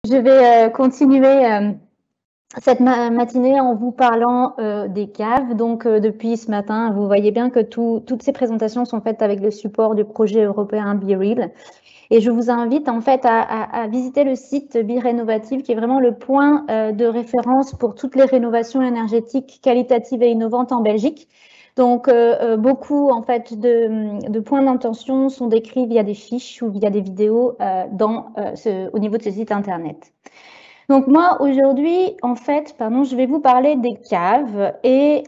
Je vais continuer cette matinée en vous parlant des caves. Donc, depuis ce matin, vous voyez bien que toutes ces présentations sont faites avec le support du projet européen BeReal. Et je vous invite en fait à visiter le site BeRénovative, qui est vraiment le point de référence pour toutes les rénovations énergétiques qualitatives et innovantes en Belgique. Donc, beaucoup en fait de points d'intention sont décrits via des fiches ou via des vidéos au niveau de ce site internet. Donc moi aujourd'hui, en fait, je vais vous parler des caves. Et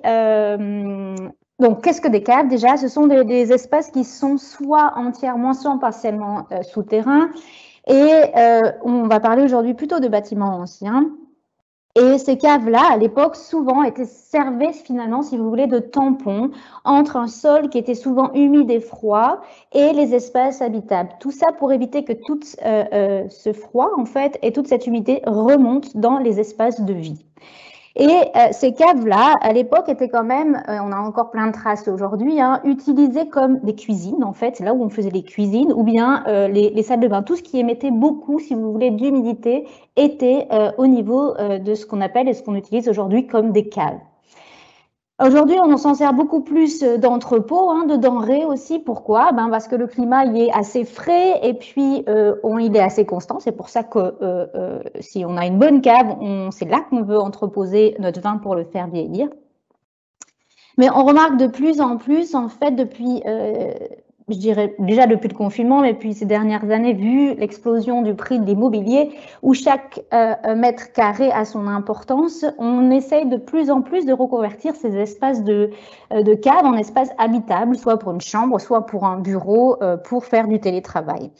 donc qu'est-ce que des caves? Déjà, ce sont des espaces qui sont soit entièrement, soit partiellement souterrains. Et on va parler aujourd'hui plutôt de bâtiments anciens. Et ces caves-là, à l'époque, souvent servaient finalement, si vous voulez, de tampon entre un sol qui était souvent humide et froid et les espaces habitables. Tout ça pour éviter que tout ce froid, en fait, et toute cette humidité remontent dans les espaces de vie. Et ces caves-là, à l'époque, étaient quand même, on a encore plein de traces aujourd'hui, utilisées comme des cuisines, en fait. C'est là où on faisait les cuisines, ou bien les salles de bain. Tout ce qui émettait beaucoup, si vous voulez, d'humidité, était au niveau de ce qu'on appelle et ce qu'on utilise aujourd'hui comme des caves. Aujourd'hui, on s'en sert beaucoup plus d'entrepôts, de denrées aussi. Pourquoi? Parce que le climat il est assez frais et puis il est assez constant. C'est pour ça que si on a une bonne cave, c'est là qu'on veut entreposer notre vin pour le faire vieillir. Mais on remarque de plus en plus, en fait, depuis, je dirais déjà depuis le confinement, mais puis ces dernières années, vu l'explosion du prix de l'immobilier, où chaque mètre carré a son importance, on essaye de plus en plus de reconvertir ces espaces de cave en espaces habitables, soit pour une chambre, soit pour un bureau, pour faire du télétravail.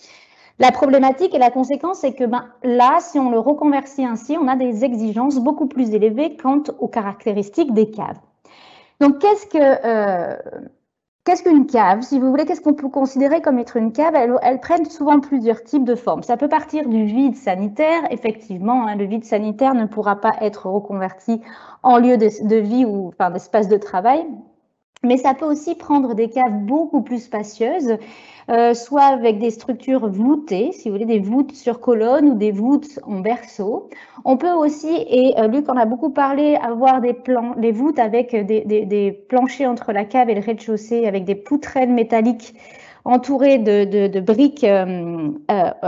La problématique et la conséquence, c'est que là, si on le reconvertit ainsi, on a des exigences beaucoup plus élevées quant aux caractéristiques des caves. Donc, qu'est-ce qu'une cave? Si vous voulez, qu'est-ce qu'on peut considérer comme être une cave? Elles prennent souvent plusieurs types de formes. Ça peut partir du vide sanitaire. Effectivement, le vide sanitaire ne pourra pas être reconverti en lieu de vie ou d'espace de travail. Mais ça peut aussi prendre des caves beaucoup plus spacieuses, soit avec des structures voûtées, si vous voulez, des voûtes sur colonnes ou des voûtes en berceau. On peut aussi, et Luc en a beaucoup parlé, avoir des voûtes avec des planchers entre la cave et le rez-de-chaussée, avec des poutrelles métalliques entourées de briques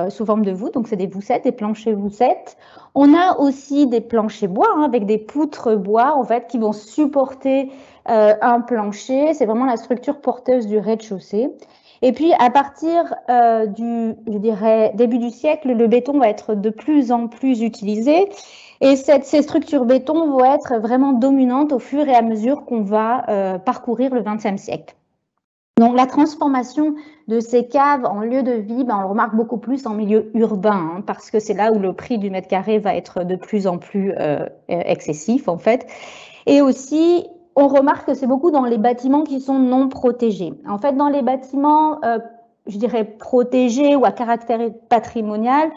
sous forme de voûte. Donc, c'est des voussettes, des planchers voussettes. On a aussi des planchers bois, avec des poutres bois, en fait, qui vont supporter un plancher. C'est vraiment la structure porteuse du rez-de-chaussée. Et puis, à partir je dirais, début du siècle, le béton va être de plus en plus utilisé. Et ces structures béton vont être vraiment dominantes au fur et à mesure qu'on va parcourir le XXe siècle. Donc, la transformation de ces caves en lieu de vie, on le remarque beaucoup plus en milieu urbain, parce que c'est là où le prix du mètre carré va être de plus en plus excessif, en fait. Et aussi, on remarque que c'est beaucoup dans les bâtiments qui sont non protégés. En fait, dans les bâtiments, je dirais, protégés ou à caractère patrimonial,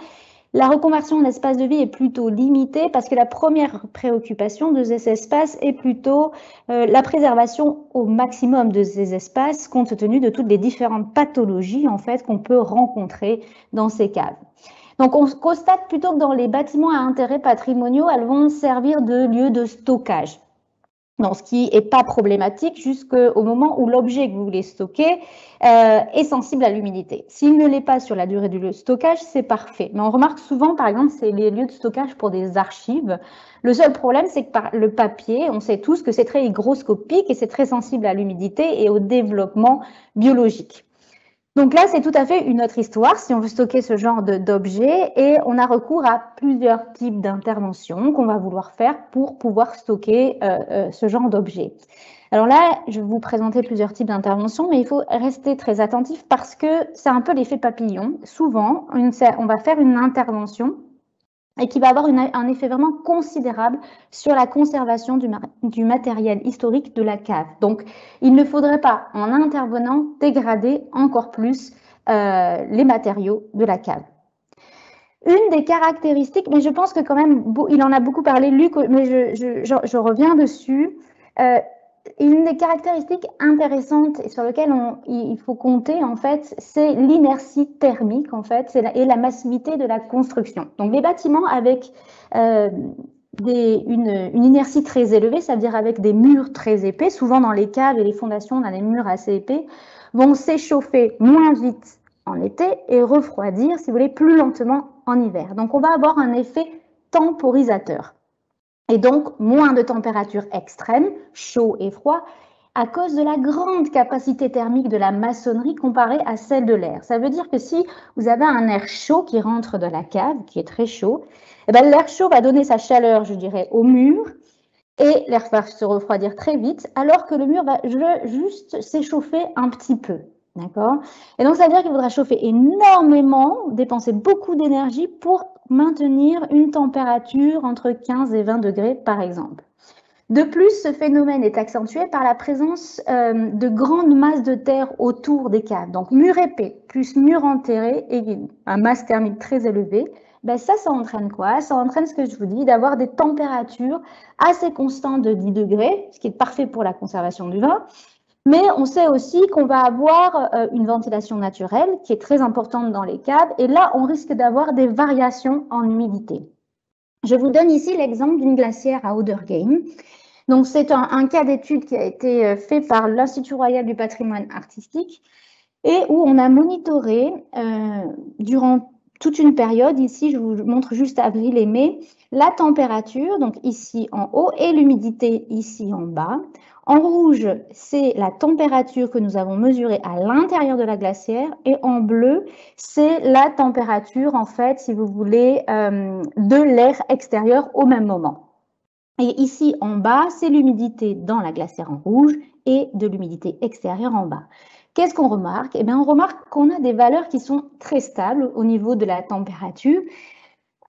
la reconversion en espace de vie est plutôt limitée parce que la première préoccupation de ces espaces est plutôt la préservation au maximum de ces espaces, compte tenu de toutes les différentes pathologies en fait qu'on peut rencontrer dans ces caves. Donc, on constate plutôt que dans les bâtiments à intérêt patrimoniaux, elles vont servir de lieu de stockage. Donc, ce qui n'est pas problématique jusqu'au moment où l'objet que vous voulez stocker est sensible à l'humidité. S'il ne l'est pas sur la durée du stockage, c'est parfait. Mais on remarque souvent, par exemple, c'est les lieux de stockage pour des archives. Le seul problème, c'est que le papier, on sait tous que c'est très hygroscopique et c'est très sensible à l'humidité et au développement biologique. Donc là, c'est tout à fait une autre histoire si on veut stocker ce genre d'objets, et on a recours à plusieurs types d'interventions qu'on va vouloir faire pour pouvoir stocker ce genre d'objets. Alors là, je vais vous présenter plusieurs types d'interventions, mais il faut rester très attentif parce que c'est un peu l'effet papillon. Souvent, on va faire une intervention et qui va avoir un effet vraiment considérable sur la conservation du matériel historique de la cave. Donc, il ne faudrait pas, en intervenant, dégrader encore plus les matériaux de la cave. Une des caractéristiques, mais je pense que quand même, il en a beaucoup parlé, Luc, mais je reviens dessus, une des caractéristiques intéressantes et sur lesquelles il faut compter, en fait, c'est l'inertie thermique, en fait, et la massivité de la construction. Donc, les bâtiments avec une inertie très élevée, c'est-à-dire avec des murs très épais, souvent dans les caves et les fondations, on a des murs assez épais, vont s'échauffer moins vite en été et refroidir, si vous voulez, plus lentement en hiver. Donc, on va avoir un effet temporisateur. Et donc, moins de températures extrêmes, chaud et froid, à cause de la grande capacité thermique de la maçonnerie comparée à celle de l'air. Ça veut dire que si vous avez un air chaud qui rentre de la cave, qui est très chaud, eh bien, l'air chaud va donner sa chaleur, je dirais, au mur, et l'air va se refroidir très vite, alors que le mur va juste s'échauffer un petit peu. D'accord? Et donc, ça veut dire qu'il faudra chauffer énormément, dépenser beaucoup d'énergie pour maintenir une température entre 15 et 20 degrés, par exemple. De plus, ce phénomène est accentué par la présence de grandes masses de terre autour des caves. Donc, mur épais plus mur enterré et un masse thermique très élevée, ben ça entraîne quoi? Ça entraîne ce que je vous dis, d'avoir des températures assez constantes de 10 degrés, ce qui est parfait pour la conservation du vin. Mais on sait aussi qu'on va avoir une ventilation naturelle qui est très importante dans les caves. Et là, on risque d'avoir des variations en humidité. Je vous donne ici l'exemple d'une glacière à Auderghem. Donc, c'est un cas d'étude qui a été fait par l'Institut royal du patrimoine artistique et où on a monitoré durant toute une période, ici je vous montre juste avril et mai, la température, donc ici en haut, et l'humidité ici en bas. En rouge, c'est la température que nous avons mesurée à l'intérieur de la glacière, et en bleu, c'est la température, en fait, si vous voulez, de l'air extérieur au même moment. Et ici en bas, c'est l'humidité dans la glacière en rouge et de l'humidité extérieure en bas. Qu'est-ce qu'on remarque? Eh bien, on remarque qu'on a des valeurs qui sont très stables au niveau de la température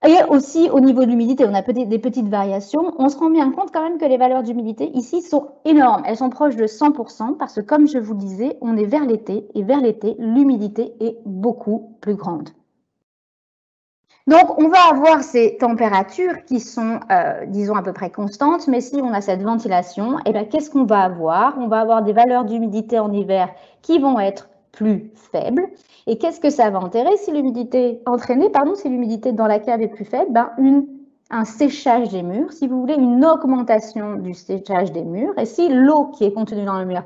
et aussi au niveau de l'humidité. On a des petites variations. On se rend bien compte quand même que les valeurs d'humidité ici sont énormes. Elles sont proches de 100% parce que, comme je vous le disais, on est vers l'été et vers l'été, l'humidité est beaucoup plus grande. Donc, on va avoir ces températures qui sont, disons, à peu près constantes, mais si on a cette ventilation, eh bien, qu'est-ce qu'on va avoir? On va avoir des valeurs d'humidité en hiver qui vont être plus faibles. Et qu'est-ce que ça va entraîner si l'humidité dans la cave est plus faible? Ben, un séchage des murs, si vous voulez, une augmentation du séchage des murs. Et si l'eau qui est contenue dans le mur,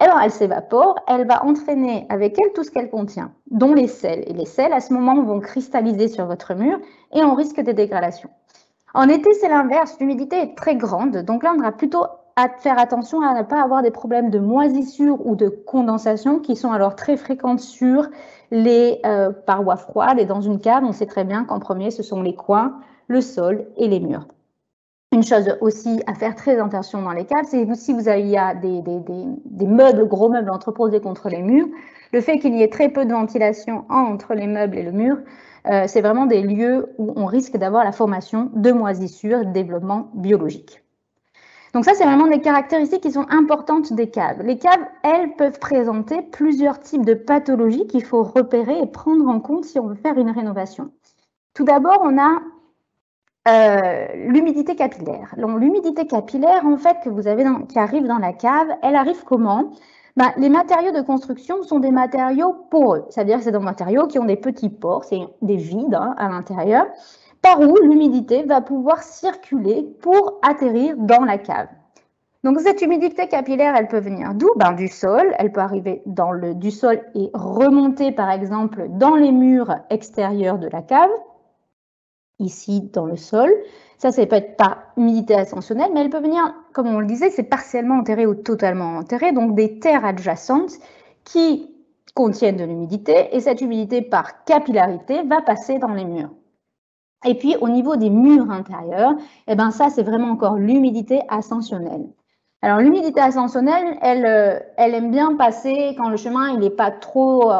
elle s'évapore, elle va entraîner avec elle tout ce qu'elle contient, dont les sels. Et les sels, à ce moment, vont cristalliser sur votre mur et on risque des dégradations. En été, c'est l'inverse. L'humidité est très grande. Donc là, on aura plutôt à faire attention à ne pas avoir des problèmes de moisissure ou de condensation qui sont alors très fréquentes sur les parois froides. Et dans une cave, on sait très bien qu'en premier, ce sont les coins, le sol et les murs. Une chose aussi à faire très attention dans les caves, c'est si vous avez des meubles, gros meubles entreposés contre les murs, le fait qu'il y ait très peu de ventilation entre les meubles et le mur, c'est vraiment des lieux où on risque d'avoir la formation de moisissures, de développement biologique. Donc ça, c'est vraiment des caractéristiques qui sont importantes des caves. Les caves, elles, peuvent présenter plusieurs types de pathologies qu'il faut repérer et prendre en compte si on veut faire une rénovation. Tout d'abord, on a l'humidité capillaire. L'humidité capillaire, en fait, que vous avez qui arrive dans la cave, elle arrive comment? Ben, les matériaux de construction sont des matériaux poreux, c'est-à-dire que c'est des matériaux qui ont des petits pores, c'est des vides à l'intérieur, par où l'humidité va pouvoir circuler pour atterrir dans la cave. Donc cette humidité capillaire, elle peut venir d'où? Ben, du sol, elle peut arriver du sol et remonter par exemple dans les murs extérieurs de la cave, ici dans le sol. Ça peut être par humidité ascensionnelle, mais elle peut venir, comme on le disait, c'est partiellement enterré ou totalement enterré, donc des terres adjacentes qui contiennent de l'humidité, et cette humidité, par capillarité, va passer dans les murs. Et puis, au niveau des murs intérieurs, eh ben, ça, c'est vraiment encore l'humidité ascensionnelle. Alors, l'humidité ascensionnelle, elle aime bien passer quand le chemin, il n'est pas trop,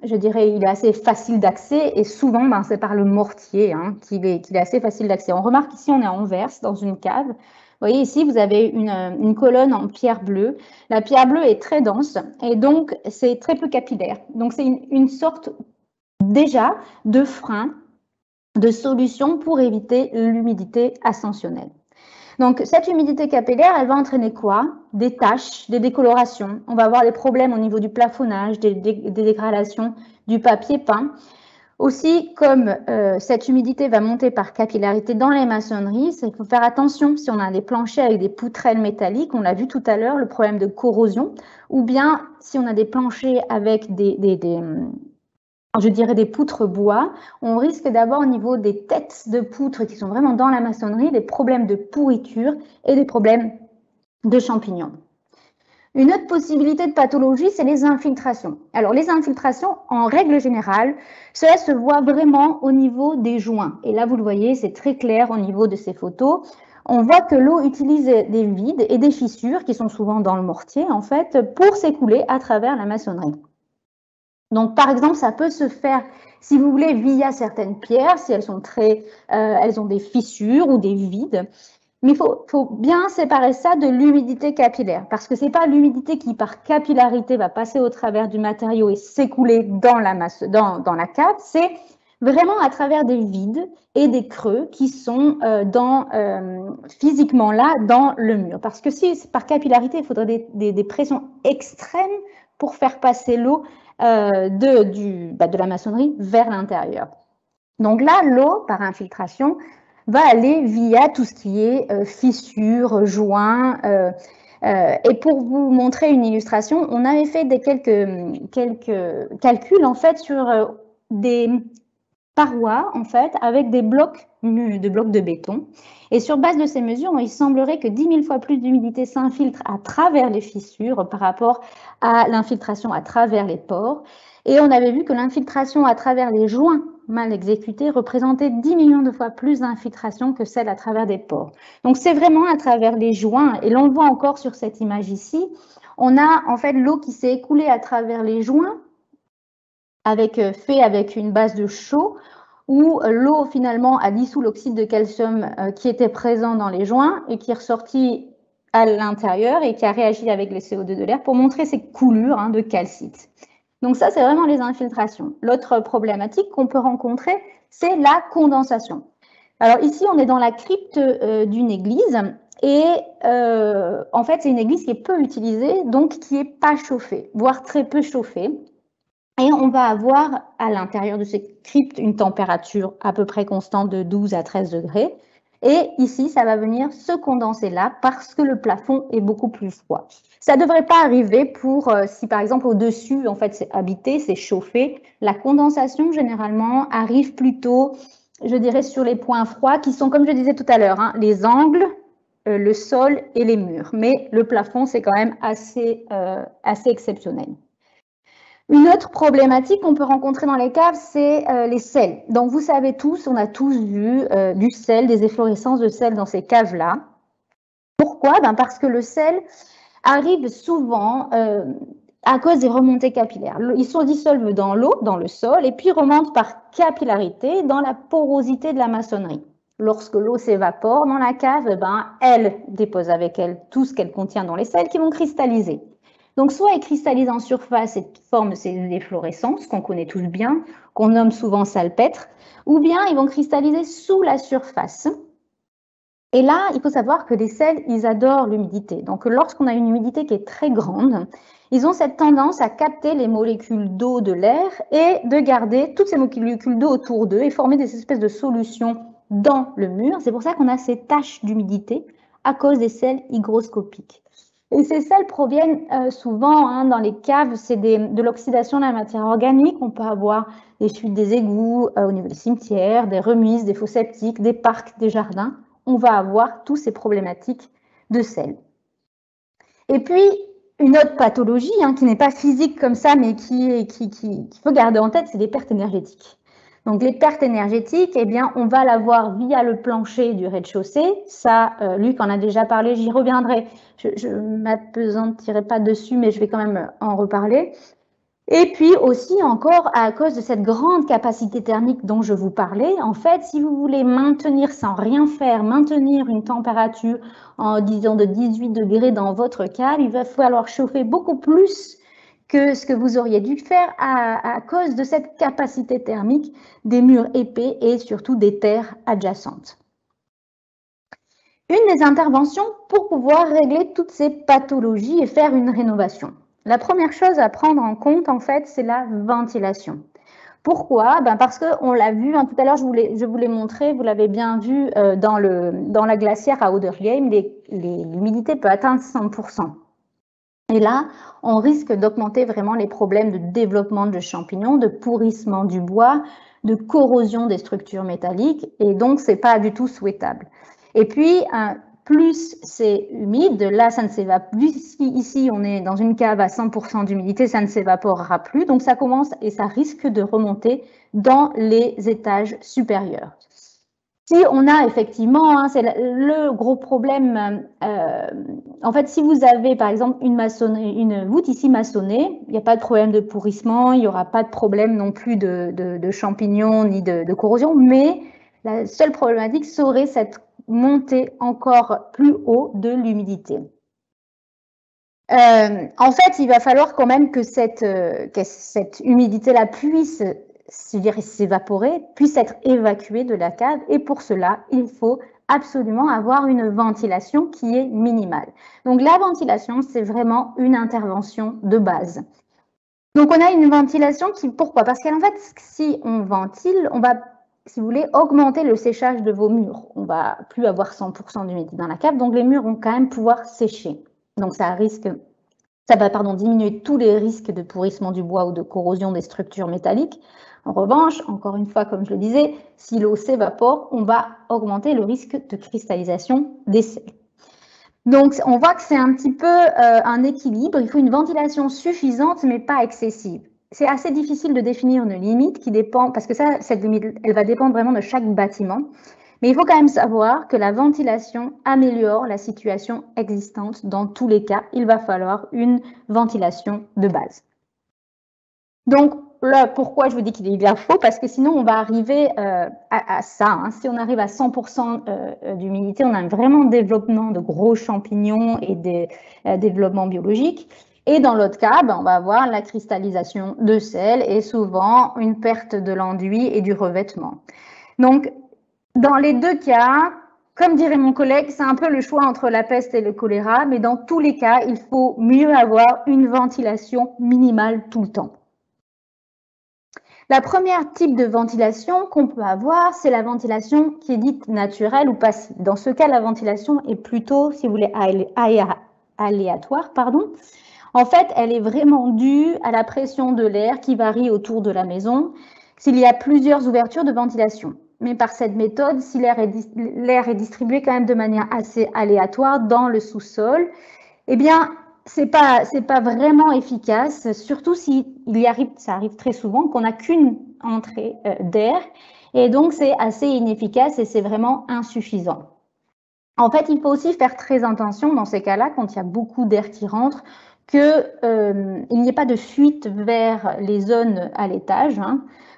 je dirais, il est assez facile d'accès, et souvent, ben, c'est par le mortier qu'il est assez facile d'accès. On remarque ici, on est à Anvers, dans une cave. Vous voyez, ici, vous avez une colonne en pierre bleue. La pierre bleue est très dense, et donc, c'est très peu capillaire. Donc, c'est une sorte, déjà, de frein, de solution pour éviter l'humidité ascensionnelle. Donc, cette humidité capillaire, elle va entraîner quoi? Des taches, des décolorations. On va avoir des problèmes au niveau du plafonnage, des dégradations du papier peint. Aussi, comme cette humidité va monter par capillarité dans les maçonneries, il faut faire attention si on a des planchers avec des poutrelles métalliques, on l'a vu tout à l'heure, le problème de corrosion, ou bien si on a des planchers avec je dirais des poutres bois, on risque d'avoir au niveau des têtes de poutres qui sont vraiment dans la maçonnerie des problèmes de pourriture et des problèmes de champignons. Une autre possibilité de pathologie, c'est les infiltrations. Alors, les infiltrations, en règle générale, cela se voit vraiment au niveau des joints. Et là, vous le voyez, c'est très clair au niveau de ces photos. On voit que l'eau utilise des vides et des fissures qui sont souvent dans le mortier, en fait, pour s'écouler à travers la maçonnerie. Donc, par exemple, ça peut se faire, si vous voulez, via certaines pierres, si elles sont elles ont des fissures ou des vides. Mais il faut bien séparer ça de l'humidité capillaire, parce que ce n'est pas l'humidité qui, par capillarité, va passer au travers du matériau et s'écouler dans la cave, c'est vraiment à travers des vides et des creux qui sont physiquement là dans le mur. Parce que si par capillarité, il faudrait des pressions extrêmes pour faire passer l'eau de la maçonnerie vers l'intérieur. Donc là, l'eau, par infiltration, va aller via tout ce qui est fissures, joints. Et pour vous montrer une illustration, on avait fait quelques calculs en fait sur des parois en fait avec des blocs de béton. Et sur base de ces mesures, il semblerait que 10 000 fois plus d'humidité s'infiltre à travers les fissures par rapport à l'infiltration à travers les pores. Et on avait vu que l'infiltration à travers les joints mal exécutée représentait 10 millions de fois plus d'infiltration que celle à travers des pores. Donc c'est vraiment à travers les joints, et l'on le voit encore sur cette image ici, on a en fait l'eau qui s'est écoulée à travers les joints, fait avec une base de chaux, où l'eau finalement a dissous l'oxyde de calcium qui était présent dans les joints et qui est ressorti à l'intérieur et qui a réagi avec les CO2 de l'air pour montrer ces coulures de calcite. Donc ça, c'est vraiment les infiltrations. L'autre problématique qu'on peut rencontrer, c'est la condensation. Alors ici, on est dans la crypte d'une église et en fait, c'est une église qui est peu utilisée, donc qui n'est pas chauffée, voire très peu chauffée. Et on va avoir à l'intérieur de cette crypte une température à peu près constante de 12 à 13 degrés. Et ici, ça va venir se condenser là parce que le plafond est beaucoup plus froid. Ça ne devrait pas arriver si par exemple au-dessus, en fait, c'est habité, c'est chauffé. La condensation, généralement, arrive plutôt, je dirais, sur les points froids qui sont, comme je disais tout à l'heure, les angles, le sol et les murs. Mais le plafond, c'est quand même assez exceptionnel. Une autre problématique qu'on peut rencontrer dans les caves, c'est les sels. Donc, vous savez tous, on a tous vu du sel, des efflorescences de sel dans ces caves-là. Pourquoi? Parce que le sel arrive souvent à cause des remontées capillaires. Ils sont dissolvent dans l'eau, dans le sol, et puis remontent par capillarité dans la porosité de la maçonnerie. Lorsque l'eau s'évapore dans la cave, elle dépose avec elle tout ce qu'elle contient dans les sels qui vont cristalliser. Donc, soit ils cristallisent en surface et forment ces efflorescences qu'on connaît tous bien, qu'on nomme souvent salpêtre, ou bien ils vont cristalliser sous la surface. Et là, il faut savoir que les sels, ils adorent l'humidité. Donc, lorsqu'on a une humidité qui est très grande, ils ont cette tendance à capter les molécules d'eau de l'air et de garder toutes ces molécules d'eau autour d'eux et former des espèces de solutions dans le mur. C'est pour ça qu'on a ces taches d'humidité à cause des sels hygroscopiques. Et ces sels proviennent souvent dans les caves, c'est de l'oxydation de la matière organique. On peut avoir des chutes des égouts au niveau des cimetières, des remises, des fosses septiques, des parcs, des jardins. On va avoir toutes ces problématiques de sel. Et puis, une autre pathologie qui n'est pas physique comme ça, mais qu'il faut garder en tête, c'est les pertes énergétiques. Donc, les pertes énergétiques, on va l'avoir via le plancher du rez-de-chaussée. Ça, Luc en a déjà parlé, j'y reviendrai. Je ne m'appesantirai pas dessus, mais je vais quand même en reparler. Et puis aussi encore à cause de cette grande capacité thermique dont je vous parlais, en fait, si vous voulez maintenir sans rien faire, maintenir une température en disant de 18 degrés dans votre cave, il va falloir chauffer beaucoup plus que ce que vous auriez dû faire à cause de cette capacité thermique des murs épais et surtout des terres adjacentes. Une des interventions pour pouvoir régler toutes ces pathologies et faire une rénovation. La première chose à prendre en compte, en fait, c'est la ventilation. Pourquoi? Parce qu'on l'a vu, tout à l'heure, je vous l'ai montré, vous l'avez bien vu dans la glacière à Auderghem, l'humidité peut atteindre 100%. Et là, on risque d'augmenter vraiment les problèmes de développement de champignons, de pourrissement du bois, de corrosion des structures métalliques, et donc c'est pas du tout souhaitable. Et puis, plus c'est humide, là ça ne s'évapore, ici on est dans une cave à 100% d'humidité, ça ne s'évaporera plus, donc ça commence et ça risque de remonter dans les étages supérieurs. Si on a effectivement, c'est le gros problème, en fait, si vous avez par exemple une voûte ici maçonnée, il n'y a pas de problème de pourrissement, il n'y aura pas de problème non plus de champignons ni de corrosion, mais la seule problématique serait cette montée encore plus haut de l'humidité. En fait, il va falloir quand même que cette humidité-là puisse s'évaporer, puisse être évacuée de la cave. Et pour cela, il faut absolument avoir une ventilation qui est minimale. Donc la ventilation, c'est vraiment une intervention de base. Donc on a une ventilation qui, pourquoi? Parce qu'en fait, si on ventile, on va, si vous voulez, augmenter le séchage de vos murs. On va plus avoir 100% d'humidité dans la cave, donc les murs vont quand même pouvoir sécher. Donc ça va diminuer tous les risques de pourrissement du bois ou de corrosion des structures métalliques. En revanche, encore une fois, comme je le disais, si l'eau s'évapore, on va augmenter le risque de cristallisation des sels. Donc, on voit que c'est un petit peu un équilibre. Il faut une ventilation suffisante, mais pas excessive. C'est assez difficile de définir une limite qui dépend, parce que cette limite, elle va dépendre vraiment de chaque bâtiment. Mais il faut quand même savoir que la ventilation améliore la situation existante. Dans tous les cas, il va falloir une ventilation de base. Donc, là, pourquoi je vous dis qu'il y a faux? Parce que sinon, on va arriver à ça. Si on arrive à 100% d'humidité, on a vraiment un développement de gros champignons et des développements biologiques. Et dans l'autre cas, on va avoir la cristallisation de sel et souvent une perte de l'enduit et du revêtement. Donc, dans les deux cas, comme dirait mon collègue, c'est un peu le choix entre la peste et le choléra, mais dans tous les cas, il faut mieux avoir une ventilation minimale tout le temps. La première type de ventilation qu'on peut avoir, c'est la ventilation qui est dite naturelle ou passive. Dans ce cas, la ventilation est plutôt, si vous voulez, aléatoire, En fait, elle est vraiment due à la pression de l'air qui varie autour de la maison s'il y a plusieurs ouvertures de ventilation. Mais par cette méthode, si l'air est distribué quand même de manière assez aléatoire dans le sous-sol, eh bien, c'est pas vraiment efficace, surtout si ça arrive très souvent qu'on n'a qu'une entrée d'air, et donc c'est assez inefficace et c'est vraiment insuffisant. En fait, il faut aussi faire très attention dans ces cas-là, quand il y a beaucoup d'air qui rentre, qu'il n'y ait pas de fuite vers les zones à l'étage,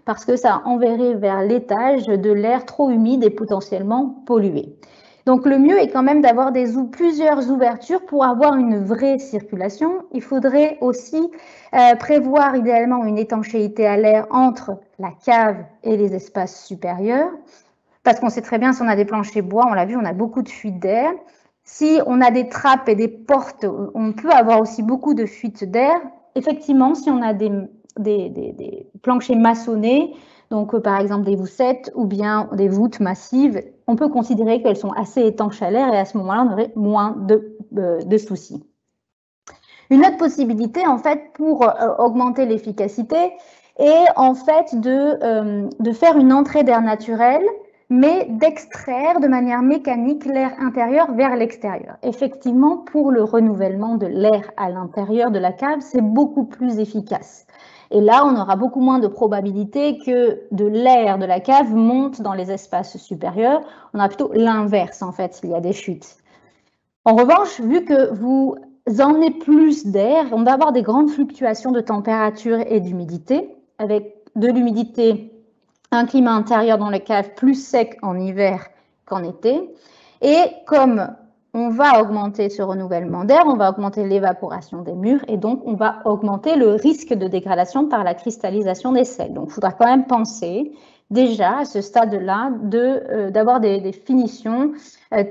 parce que ça enverrait vers l'étage de l'air trop humide et potentiellement pollué. Donc le mieux est quand même d'avoir plusieurs ouvertures pour avoir une vraie circulation. Il faudrait aussi prévoir idéalement une étanchéité à l'air entre la cave et les espaces supérieurs, parce qu'on sait très bien, si on a des planchers bois, on l'a vu, on a beaucoup de fuites d'air. Si on a des trappes et des portes, on peut avoir aussi beaucoup de fuites d'air. Effectivement, si on a des planchers maçonnés, donc par exemple des voussettes ou bien des voûtes massives, on peut considérer qu'elles sont assez étanches à l'air et à ce moment-là, on aurait moins de soucis. Une autre possibilité, en fait, pour augmenter l'efficacité est en fait de faire une entrée d'air naturel, mais d'extraire de manière mécanique l'air intérieur vers l'extérieur. Effectivement, pour le renouvellement de l'air à l'intérieur de la cave, c'est beaucoup plus efficace. Et là, on aura beaucoup moins de probabilité que de l'air de la cave monte dans les espaces supérieurs. On a plutôt l'inverse, en fait, s'il y a des chutes. En revanche, vu que vous emmenez plus d'air, on va avoir des grandes fluctuations de température et d'humidité, avec de l'humidité, un climat intérieur dans les caves plus sec en hiver qu'en été. Et comme on va augmenter ce renouvellement d'air, on va augmenter l'évaporation des murs et donc on va augmenter le risque de dégradation par la cristallisation des sels. Donc il faudra quand même penser déjà à ce stade-là d'avoir des finitions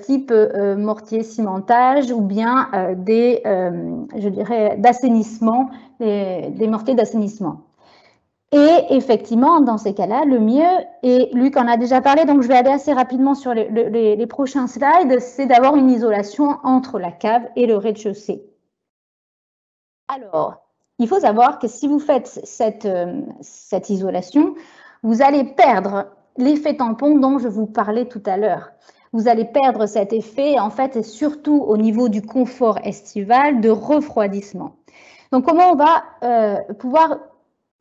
type mortier cimentage ou bien je dirais, d'assainissement, des mortiers d'assainissement. Et effectivement, dans ces cas-là, le mieux, et Luc en a déjà parlé, donc je vais aller assez rapidement sur les prochains slides, c'est d'avoir une isolation entre la cave et le rez-de-chaussée. Alors, il faut savoir que si vous faites cette isolation, vous allez perdre l'effet tampon dont je vous parlais tout à l'heure. Vous allez perdre cet effet, en fait, et surtout au niveau du confort estival, de refroidissement. Donc, comment on va pouvoir,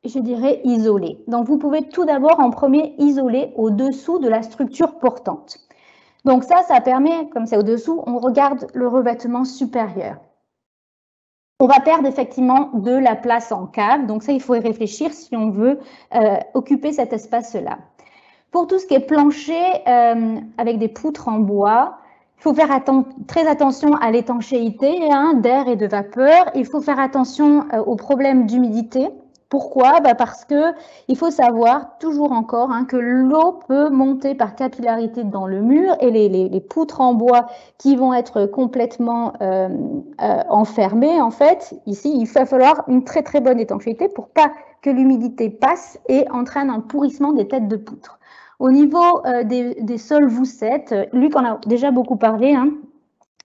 je dirais, isoler? Donc, vous pouvez tout d'abord, en premier, isoler au-dessous de la structure portante. Donc, ça permet, comme c'est au-dessous, on regarde le revêtement supérieur. On va perdre effectivement de la place en cave, donc ça, il faut y réfléchir si on veut occuper cet espace-là. Pour tout ce qui est plancher avec des poutres en bois, il faut faire très attention à l'étanchéité d'air et de vapeur. Il faut faire attention aux problèmes d'humidité. Pourquoi? Parce qu'il faut savoir toujours encore que l'eau peut monter par capillarité dans le mur et les poutres en bois qui vont être complètement enfermées, en fait, ici, il va falloir une très très bonne étanchéité pour pas que l'humidité passe et entraîne un pourrissement des têtes de poutre. Au niveau des sols voussettes, Luc en a déjà beaucoup parlé.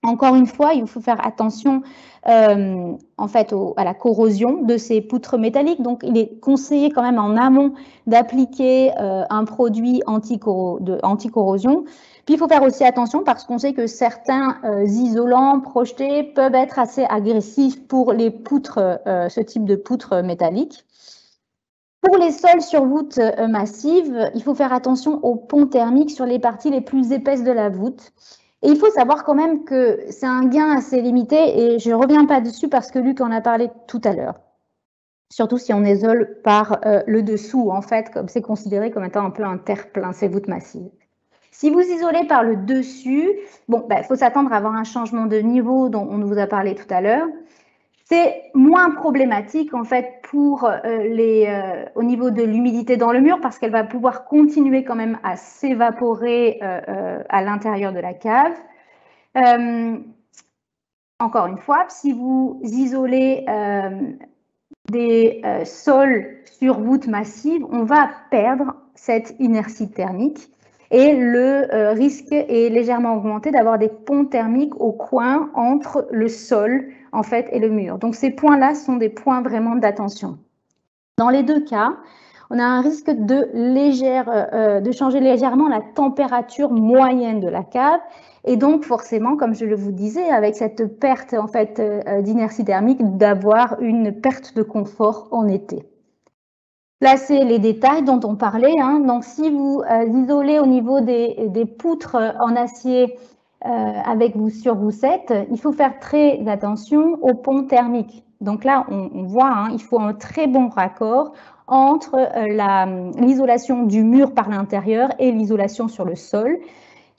Encore une fois, il faut faire attention en fait à la corrosion de ces poutres métalliques. Donc, il est conseillé quand même en amont d'appliquer un produit anti-corrosion. Puis, il faut faire aussi attention parce qu'on sait que certains isolants projetés peuvent être assez agressifs pour les poutres, ce type de poutres métalliques. Pour les sols sur voûte massive, il faut faire attention aux ponts thermiques sur les parties les plus épaisses de la voûte. Et il faut savoir quand même que c'est un gain assez limité et je ne reviens pas dessus parce que Luc en a parlé tout à l'heure. Surtout si on isole par le dessous, en fait, comme c'est considéré comme étant un peu un terre-plein, ces voûtes massives. Si vous isolez par le dessus, bon, il faut s'attendre à avoir un changement de niveau dont on vous a parlé tout à l'heure. C'est moins problématique en fait pour au niveau de l'humidité dans le mur parce qu'elle va pouvoir continuer quand même à s'évaporer à l'intérieur de la cave. Encore une fois, si vous isolez des sols sur voûte massive, on va perdre cette inertie thermique et le risque est légèrement augmenté d'avoir des ponts thermiques au coin entre le sol en fait et le mur. Donc ces points-là sont des points vraiment d'attention. Dans les deux cas, on a un risque de changer légèrement la température moyenne de la cave et donc forcément, comme je le vous disais, avec cette perte en fait d'inertie thermique, d'avoir une perte de confort en été. Là, c'est les détails dont on parlait. Donc, si vous isolez au niveau des poutres en acier avec sur voussette, il faut faire très attention aux ponts thermiques. Donc là, on voit, il faut un très bon raccord entre l'isolation du mur par l'intérieur et l'isolation sur le sol.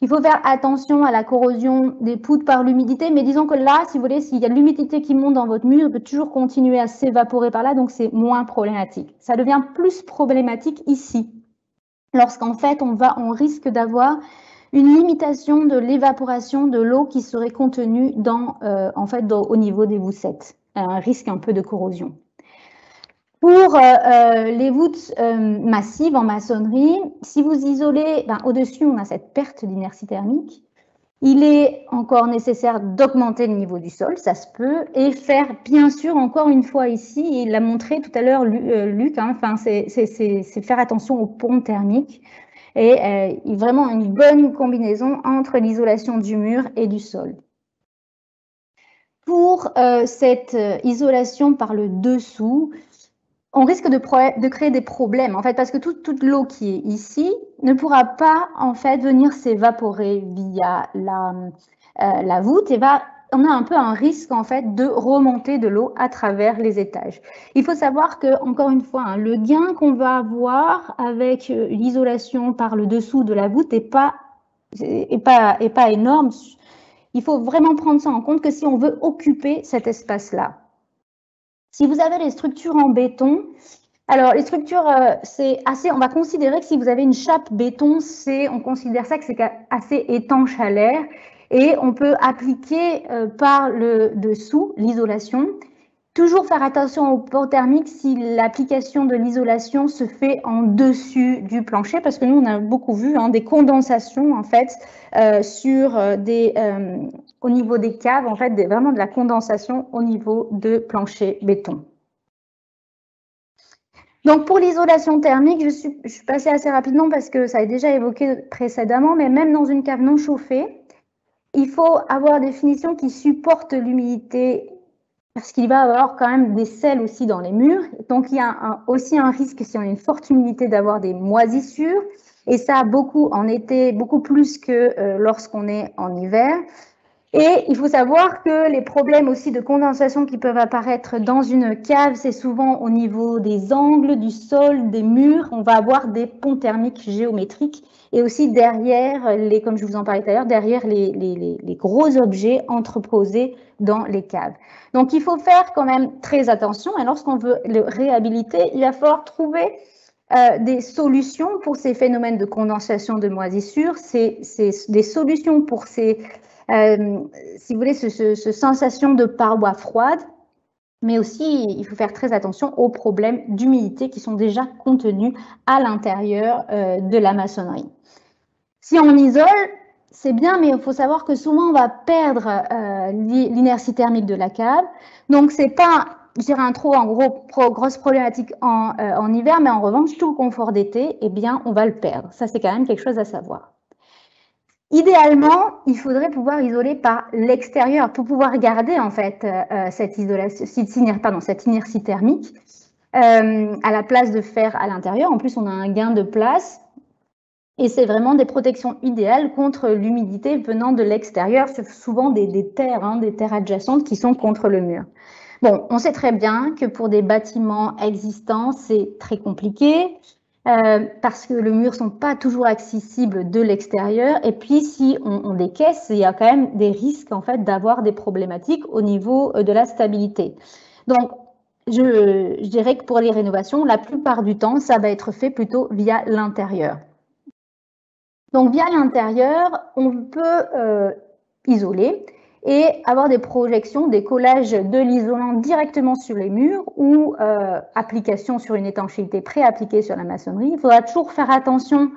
Il faut faire attention à la corrosion des poutres par l'humidité, mais disons que là, si vous voulez, s'il y a de l'humidité qui monte dans votre mur, il peut toujours continuer à s'évaporer par là, donc c'est moins problématique. Ça devient plus problématique ici, lorsqu'en fait, on risque d'avoir une limitation de l'évaporation de l'eau qui serait contenue au niveau des voussettes, un risque un peu de corrosion. Pour les voûtes massives en maçonnerie, si vous isolez, au-dessus, on a cette perte d'inertie thermique. Il est encore nécessaire d'augmenter le niveau du sol, ça se peut, et faire, bien sûr, encore une fois ici, il l'a montré tout à l'heure Luc, c'est faire attention aux ponts thermiques et vraiment une bonne combinaison entre l'isolation du mur et du sol. Pour cette isolation par le dessous, on risque de créer des problèmes, en fait, parce que toute l'eau qui est ici ne pourra pas, en fait, venir s'évaporer via la voûte et on a un peu un risque, en fait, de remonter de l'eau à travers les étages. Il faut savoir que, encore une fois, le gain qu'on va avoir avec l'isolation par le dessous de la voûte n'est pas énorme. Il faut vraiment prendre ça en compte que si on veut occuper cet espace-là. Si vous avez les structures en béton, Alors, les structures, on va considérer que si vous avez une chape béton, on considère ça que c'est assez étanche à l'air et on peut appliquer par le dessous l'isolation. Toujours faire attention au port thermique si l'application de l'isolation se fait en dessus du plancher, parce que nous, on a beaucoup vu des condensations, en fait, au niveau des caves, en fait, vraiment de la condensation au niveau de plancher béton. Donc, pour l'isolation thermique, je suis passée assez rapidement parce que ça a déjà évoqué précédemment, mais même dans une cave non chauffée, il faut avoir des finitions qui supportent l'humidité parce qu'il va y avoir quand même des sels aussi dans les murs. Donc, il y a aussi un risque, si on a une forte humidité, d'avoir des moisissures. Et ça, en été, beaucoup plus que lorsqu'on est en hiver. Et il faut savoir que les problèmes aussi de condensation qui peuvent apparaître dans une cave, c'est souvent au niveau des angles, du sol, des murs. On va avoir des ponts thermiques géométriques et aussi derrière, comme je vous en parlais tout à l'heure, derrière les gros objets entreposés dans les caves. Donc, il faut faire quand même très attention. Et lorsqu'on veut le réhabiliter, il va falloir trouver des solutions pour ces phénomènes de condensation, de moisissure. C'est des solutions pour ces si vous voulez, ce sensation de parois froides, mais aussi, il faut faire très attention aux problèmes d'humidité qui sont déjà contenus à l'intérieur de la maçonnerie. Si on isole, c'est bien, mais il faut savoir que souvent, on va perdre l'inertie thermique de la cave. Donc, c'est pas, je dirais, grosse problématique en hiver, mais en revanche, tout le confort d'été, eh bien, on va le perdre. Ça, c'est quand même quelque chose à savoir. Idéalement, il faudrait pouvoir isoler par l'extérieur pour pouvoir garder en fait cette inertie thermique à la place de faire à l'intérieur. En plus, on a un gain de place et c'est vraiment des protections idéales contre l'humidité venant de l'extérieur. C'est souvent des terres adjacentes qui sont contre le mur. Bon, on sait très bien que pour des bâtiments existants, c'est très compliqué. Parce que les murs ne sont pas toujours accessibles de l'extérieur. Et puis, si on décaisse, il y a quand même des risques en fait, d'avoir des problématiques au niveau de la stabilité. Donc, je dirais que pour les rénovations, la plupart du temps, ça va être fait plutôt via l'intérieur. Donc, via l'intérieur, on peut isoler et avoir des projections, des collages de l'isolant directement sur les murs ou application sur une étanchéité pré-appliquée sur la maçonnerie. Il faudra toujours faire attention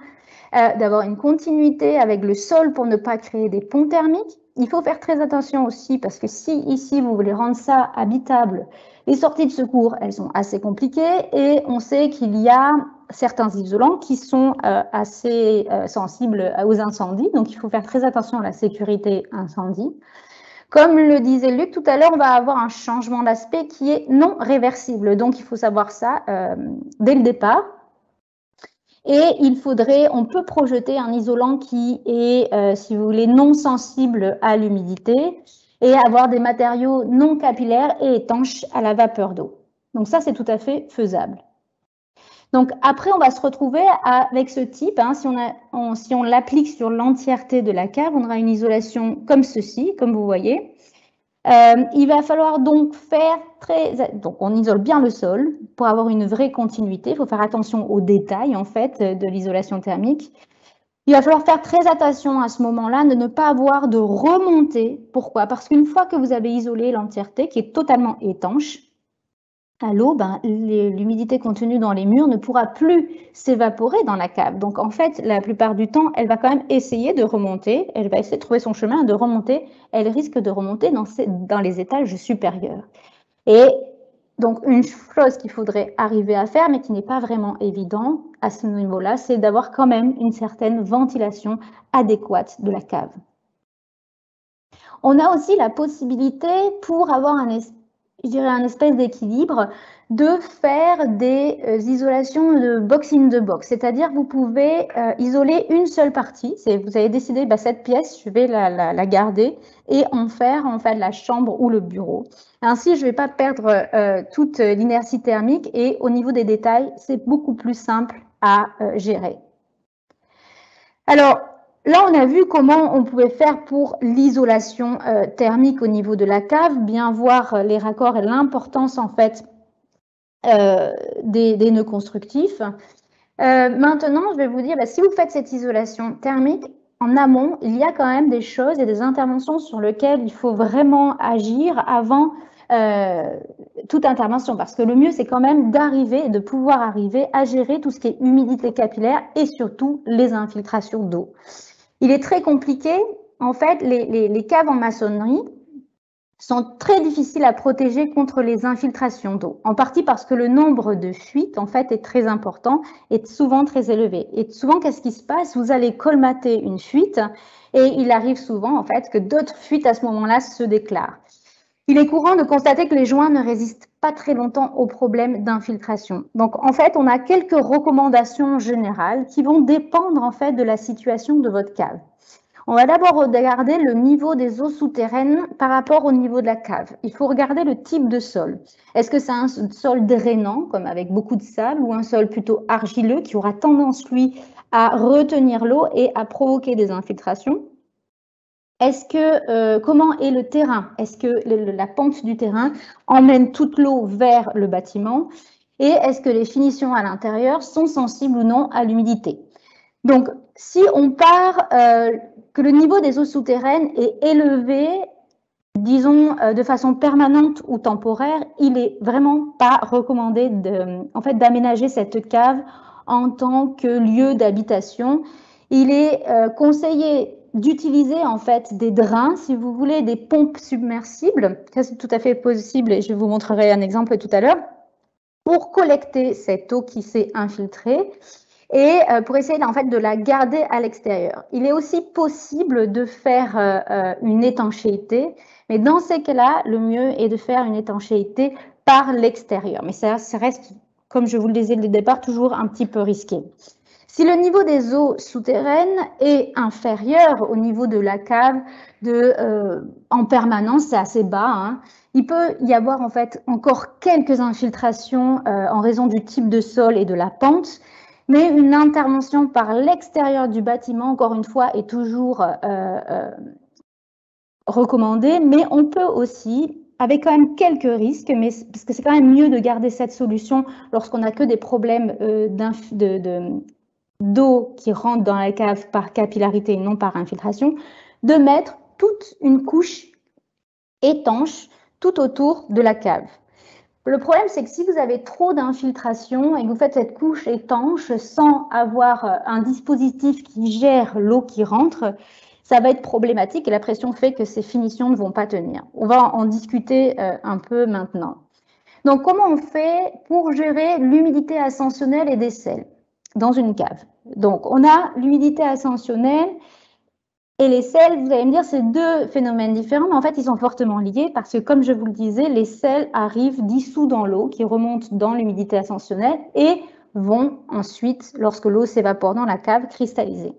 d'avoir une continuité avec le sol pour ne pas créer des ponts thermiques. Il faut faire très attention aussi parce que si ici vous voulez rendre ça habitable, les sorties de secours, elles sont assez compliquées et on sait qu'il y a certains isolants qui sont assez sensibles aux incendies. Donc, il faut faire très attention à la sécurité incendie. Comme le disait Luc tout à l'heure, on va avoir un changement d'aspect qui est non réversible. Donc, il faut savoir ça dès le départ. Et on peut projeter un isolant qui est, si vous voulez, non sensible à l'humidité et avoir des matériaux non capillaires et étanches à la vapeur d'eau. Donc, ça, c'est tout à fait faisable. Donc, après, on va se retrouver avec ce type. Si on l'applique sur l'entièreté de la cave, on aura une isolation comme ceci, comme vous voyez. Il va falloir donc donc on isole bien le sol pour avoir une vraie continuité. Il faut faire attention aux détails, en fait, de l'isolation thermique. Il va falloir faire très attention à ce moment-là de ne pas avoir de remontée. Pourquoi? Parce qu'une fois que vous avez isolé l'entièreté, qui est totalement étanche, à l'eau, l'humidité contenue dans les murs ne pourra plus s'évaporer dans la cave. Donc, en fait, la plupart du temps, elle va quand même essayer de remonter. Elle va essayer de trouver son chemin, de remonter. Elle risque de remonter dans les étages supérieurs. Et donc, une chose qu'il faudrait arriver à faire, mais qui n'est pas vraiment évident à ce niveau-là, c'est d'avoir quand même une certaine ventilation adéquate de la cave. On a aussi la possibilité, pour avoir un espèce d'équilibre, de faire des isolations de box in the box. C'est-à-dire vous pouvez isoler une seule partie. Vous avez décidé, cette pièce, je vais la garder et en faire la chambre ou le bureau. Ainsi, je ne vais pas perdre toute l'inertie thermique et au niveau des détails, c'est beaucoup plus simple à gérer. Alors, là, on a vu comment on pouvait faire pour l'isolation thermique au niveau de la cave, bien voir les raccords et l'importance en fait des nœuds constructifs. Maintenant, je vais vous dire, si vous faites cette isolation thermique, en amont, il y a quand même des choses et des interventions sur lesquelles il faut vraiment agir avant toute intervention, parce que le mieux, c'est quand même d'arriver, de pouvoir arriver à gérer tout ce qui est humidité capillaire et surtout les infiltrations d'eau. Il est très compliqué, en fait, les caves en maçonnerie sont très difficiles à protéger contre les infiltrations d'eau, en partie parce que le nombre de fuites, en fait, est très important et souvent très élevé. Et souvent, qu'est-ce qui se passe? Vous allez colmater une fuite et il arrive souvent, en fait, que d'autres fuites à ce moment-là se déclarent. Il est courant de constater que les joints ne résistent pas très longtemps aux problèmes d'infiltration. Donc, en fait, on a quelques recommandations générales qui vont dépendre, en fait, de la situation de votre cave. On va d'abord regarder le niveau des eaux souterraines par rapport au niveau de la cave. Il faut regarder le type de sol. Est-ce que c'est un sol drainant, comme avec beaucoup de sable, ou un sol plutôt argileux qui aura tendance, lui, à retenir l'eau et à provoquer des infiltrations? Comment est le terrain? Est-ce que la pente du terrain emmène toute l'eau vers le bâtiment? Et est-ce que les finitions à l'intérieur sont sensibles ou non à l'humidité? Donc, si on part que le niveau des eaux souterraines est élevé, disons de façon permanente ou temporaire, il n'est vraiment pas recommandé d'aménager cette cave en tant que lieu d'habitation. Il est conseillé d'utiliser en fait des drains, si vous voulez, des pompes submersibles. Ça, c'est tout à fait possible et je vous montrerai un exemple tout à l'heure, pour collecter cette eau qui s'est infiltrée et pour essayer en fait de la garder à l'extérieur. Il est aussi possible de faire une étanchéité, mais dans ces cas-là, le mieux est de faire une étanchéité par l'extérieur. Mais ça reste, comme je vous le disais dès le départ, toujours un petit peu risqué. Si le niveau des eaux souterraines est inférieur au niveau de la cave en permanence, c'est assez bas, hein, il peut y avoir en fait encore quelques infiltrations en raison du type de sol et de la pente, mais une intervention par l'extérieur du bâtiment, encore une fois, est toujours recommandée, mais on peut aussi, avec quand même quelques risques, mais parce que c'est quand même mieux de garder cette solution lorsqu'on n'a que des problèmes d'eau qui rentre dans la cave par capillarité et non par infiltration, de mettre toute une couche étanche tout autour de la cave. Le problème, c'est que si vous avez trop d'infiltration et que vous faites cette couche étanche sans avoir un dispositif qui gère l'eau qui rentre, ça va être problématique et la pression fait que ces finitions ne vont pas tenir. On va en discuter un peu maintenant. Donc, comment on fait pour gérer l'humidité ascensionnelle et des sels dans une cave? Donc, on a l'humidité ascensionnelle et les sels, vous allez me dire, c'est deux phénomènes différents, mais en fait, ils sont fortement liés parce que, comme je vous le disais, les sels arrivent dissous dans l'eau qui remontent dans l'humidité ascensionnelle et vont ensuite, lorsque l'eau s'évapore dans la cave, cristalliser.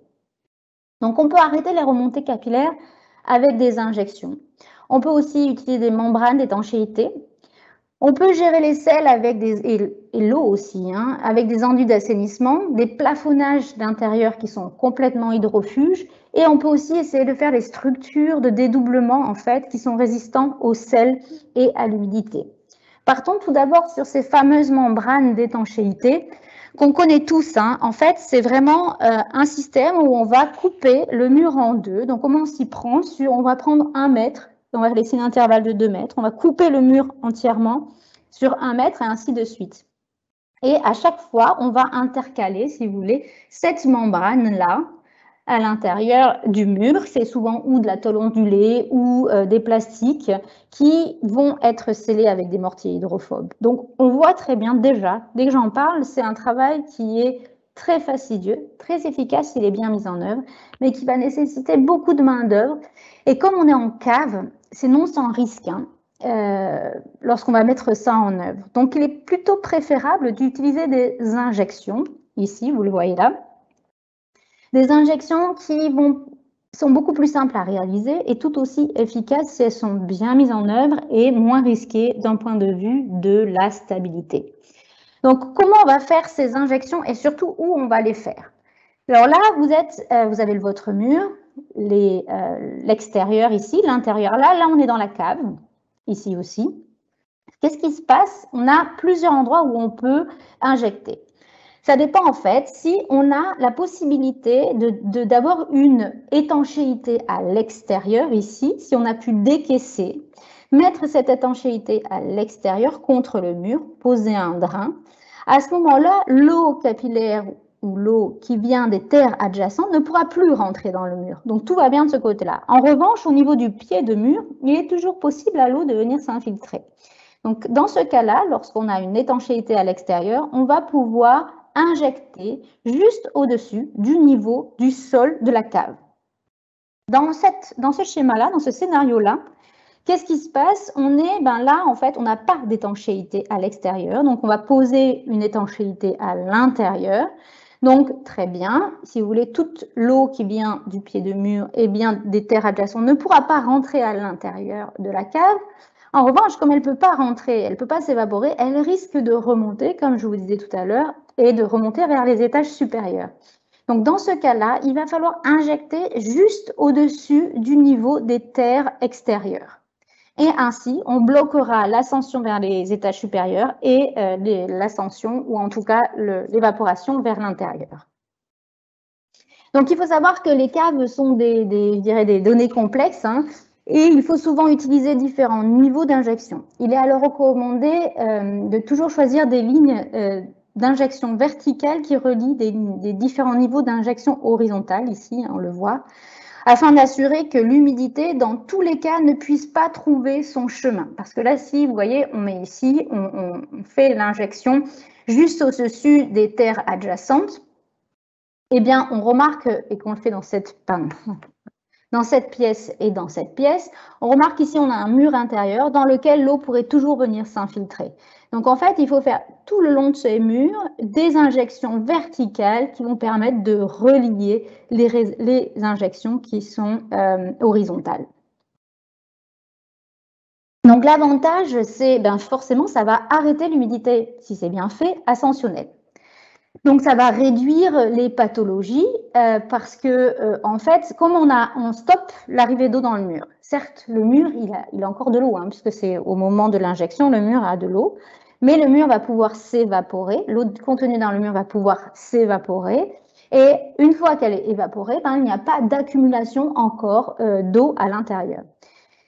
Donc, on peut arrêter les remontées capillaires avec des injections. On peut aussi utiliser des membranes d'étanchéité. On peut gérer les sels et l'eau aussi, hein, avec des enduits d'assainissement, des plafonnages d'intérieur qui sont complètement hydrofuges, et on peut aussi essayer de faire des structures de dédoublement en fait qui sont résistants au sel et à l'humidité. Partons tout d'abord sur ces fameuses membranes d'étanchéité qu'on connaît tous. Hein. En fait, c'est vraiment un système où on va couper le mur en deux. Donc, comment on s'y prend? On va prendre 1 mètre. On va laisser un intervalle de 2 mètres. On va couper le mur entièrement sur 1 mètre et ainsi de suite. Et à chaque fois, on va intercaler, si vous voulez, cette membrane-là à l'intérieur du mur. C'est souvent ou de la tôle ondulée ou des plastiques qui vont être scellés avec des mortiers hydrophobes. Donc, on voit très bien déjà, dès que j'en parle, c'est un travail qui est très fastidieux, très efficace s'il est bien mis en œuvre, mais qui va nécessiter beaucoup de main-d'œuvre. Et comme on est en cave, c'est non sans risque lorsqu'on va mettre ça en œuvre. Donc, il est plutôt préférable d'utiliser des injections. Ici, vous le voyez là. Des injections qui sont beaucoup plus simples à réaliser et tout aussi efficaces si elles sont bien mises en œuvre et moins risquées d'un point de vue de la stabilité. Donc, comment on va faire ces injections et surtout où on va les faire? Alors là, vous avez votre mur, l'extérieur ici, l'intérieur là. Là, on est dans la cave, ici aussi. Qu'est-ce qui se passe? On a plusieurs endroits où on peut injecter. Ça dépend en fait si on a la possibilité d'avoir une étanchéité à l'extérieur ici, si on a pu décaisser, mettre cette étanchéité à l'extérieur contre le mur, poser un drain. À ce moment-là, l'eau capillaire ou l'eau qui vient des terres adjacentes ne pourra plus rentrer dans le mur. Donc tout va bien de ce côté-là. En revanche, au niveau du pied de mur, il est toujours possible à l'eau de venir s'infiltrer. Donc dans ce cas-là, lorsqu'on a une étanchéité à l'extérieur, on va pouvoir injecter juste au-dessus du niveau du sol de la cave. Dans ce schéma-là, dans ce scénario-là, qu'est-ce qui se passe? On est là, en fait, on n'a pas d'étanchéité à l'extérieur, donc on va poser une étanchéité à l'intérieur. Donc, très bien, si vous voulez, toute l'eau qui vient du pied de mur et bien des terres adjacentes ne pourra pas rentrer à l'intérieur de la cave. En revanche, comme elle ne peut pas rentrer, elle ne peut pas s'évaporer, elle risque de remonter, comme je vous disais tout à l'heure, et de remonter vers les étages supérieurs. Donc, dans ce cas-là, il va falloir injecter juste au-dessus du niveau des terres extérieures. Et ainsi, on bloquera l'ascension vers les étages supérieurs et l'ascension, ou en tout cas l'évaporation vers l'intérieur. Donc, il faut savoir que les caves sont des données complexes, hein, et il faut souvent utiliser différents niveaux d'injection. Il est alors recommandé de toujours choisir des lignes d'injection verticale qui relient des différents niveaux d'injection horizontale, ici, on le voit, afin d'assurer que l'humidité, dans tous les cas, ne puisse pas trouver son chemin. Parce que là, si vous voyez, on met ici, on fait l'injection juste au-dessus des terres adjacentes, eh bien, on remarque, et qu'on le fait dans cette pièce et dans cette pièce, on remarque qu'ici, on a un mur intérieur dans lequel l'eau pourrait toujours venir s'infiltrer. Donc, en fait, il faut faire tout le long de ces murs des injections verticales qui vont permettre de relier les injections qui sont horizontales. Donc, l'avantage, c'est forcément, ça va arrêter l'humidité, si c'est bien fait, ascensionnelle. Donc, ça va réduire les pathologies parce que, en fait, comme on stoppe l'arrivée d'eau dans le mur. Certes, le mur, il a encore de l'eau, hein, puisque c'est au moment de l'injection, le mur a de l'eau. Mais le mur va pouvoir s'évaporer. L'eau contenue dans le mur va pouvoir s'évaporer. Et une fois qu'elle est évaporée, il n'y a pas d'accumulation encore d'eau à l'intérieur.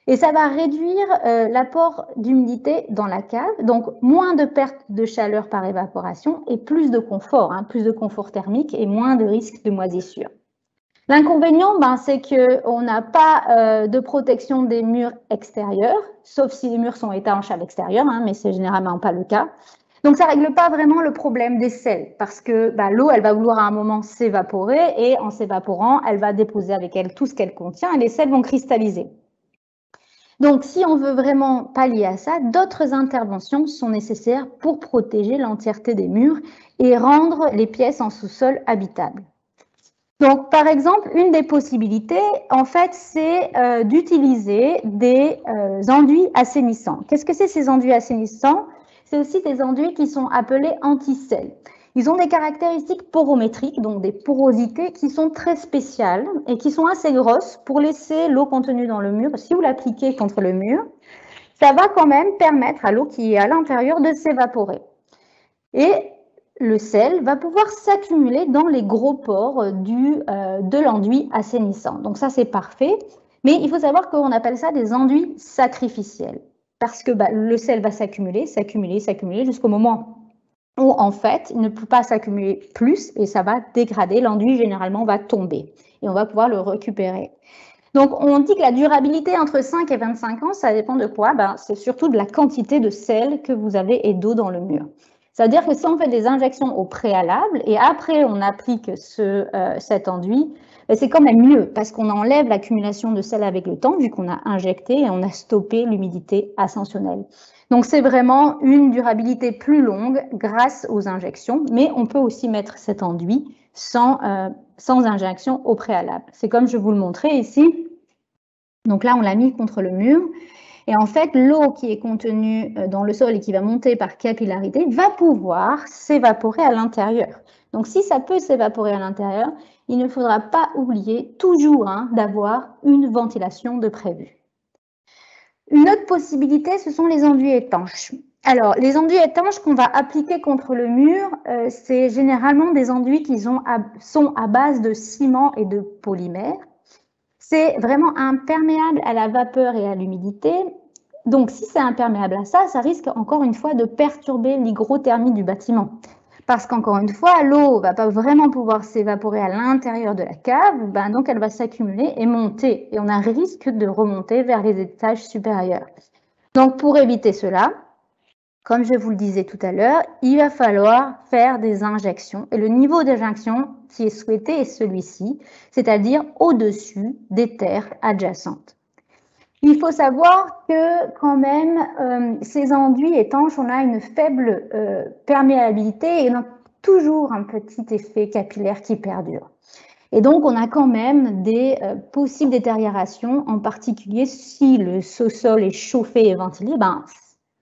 Et ça va réduire l'apport d'humidité dans la cave, donc moins de perte de chaleur par évaporation et plus de confort thermique et moins de risque de moisissure. L'inconvénient, c'est qu'on n'a pas de protection des murs extérieurs, sauf si les murs sont étanches à l'extérieur, hein, mais c'est généralement pas le cas. Donc, ça ne règle pas vraiment le problème des sels, parce que l'eau, elle va vouloir à un moment s'évaporer, et en s'évaporant, elle va déposer avec elle tout ce qu'elle contient, et les sels vont cristalliser. Donc, si on veut vraiment pallier à ça, d'autres interventions sont nécessaires pour protéger l'entièreté des murs et rendre les pièces en sous-sol habitables. Donc, par exemple, une des possibilités, en fait, c'est d'utiliser des enduits assainissants. Qu'est-ce que c'est ces enduits assainissants? C'est aussi des enduits qui sont appelés anti-sel. Ils ont des caractéristiques porométriques, donc des porosités qui sont très spéciales et qui sont assez grosses pour laisser l'eau contenue dans le mur. Si vous l'appliquez contre le mur, ça va quand même permettre à l'eau qui est à l'intérieur de s'évaporer. Et le sel va pouvoir s'accumuler dans les gros pores de l'enduit assainissant. Donc ça, c'est parfait. Mais il faut savoir qu'on appelle ça des enduits sacrificiels. Parce que le sel va s'accumuler jusqu'au moment où, en fait, il ne peut pas s'accumuler plus et ça va dégrader. L'enduit, généralement, va tomber et on va pouvoir le récupérer. Donc, on dit que la durabilité entre 5 et 25 ans, ça dépend de quoi? C'est surtout de la quantité de sel que vous avez et d'eau dans le mur. C'est-à-dire que si on fait des injections au préalable et après on applique cet enduit, c'est quand même mieux parce qu'on enlève l'accumulation de sel avec le temps vu qu'on a injecté et on a stoppé l'humidité ascensionnelle. Donc, c'est vraiment une durabilité plus longue grâce aux injections, mais on peut aussi mettre cet enduit sans injection au préalable. C'est comme je vous le montrais ici. Donc là, on l'a mis contre le mur. Et en fait, l'eau qui est contenue dans le sol et qui va monter par capillarité va pouvoir s'évaporer à l'intérieur. Donc, si ça peut s'évaporer à l'intérieur, il ne faudra pas oublier toujours d'avoir une ventilation de prévu. Une autre possibilité, ce sont les enduits étanches. Alors, les enduits étanches qu'on va appliquer contre le mur, c'est généralement des enduits qui sont à base de ciment et de polymère. C'est vraiment imperméable à la vapeur et à l'humidité. Donc, si c'est imperméable à ça, ça risque encore une fois de perturber l'hygrothermie du bâtiment. Parce qu'encore une fois, l'eau va pas vraiment pouvoir s'évaporer à l'intérieur de la cave, donc elle va s'accumuler et monter. Et on a un risque de remonter vers les étages supérieurs. Donc, pour éviter cela, comme je vous le disais tout à l'heure, il va falloir faire des injections. Et le niveau d'injection qui est souhaité est celui-ci, c'est-à-dire au-dessus des terres adjacentes. Il faut savoir que quand même, ces enduits étanches, on a une faible perméabilité et on a toujours un petit effet capillaire qui perdure. Et donc, on a quand même des possibles détériorations, en particulier si le sous-sol est chauffé et ventilé,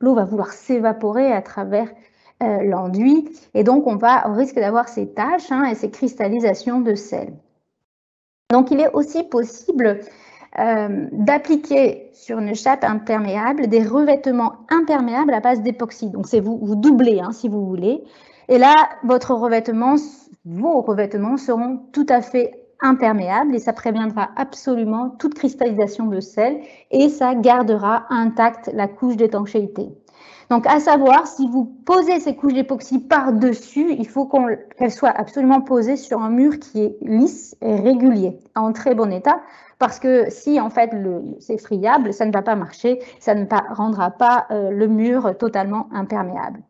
l'eau va vouloir s'évaporer à travers l'enduit et donc on risque d'avoir ces taches et ces cristallisations de sel. Donc, il est aussi possible d'appliquer sur une chape imperméable des revêtements imperméables à base d'époxy. Donc, c'est vous doublez si vous voulez. Et là, vos revêtements seront tout à fait imperméables et ça préviendra absolument toute cristallisation de sel et ça gardera intacte la couche d'étanchéité. Donc, à savoir, si vous posez ces couches d'époxy par-dessus, il faut qu'elles soient absolument posées sur un mur qui est lisse et régulier, en très bon état, parce que si en fait c'est friable, ça ne va pas marcher, ça ne rendra pas le mur totalement imperméable.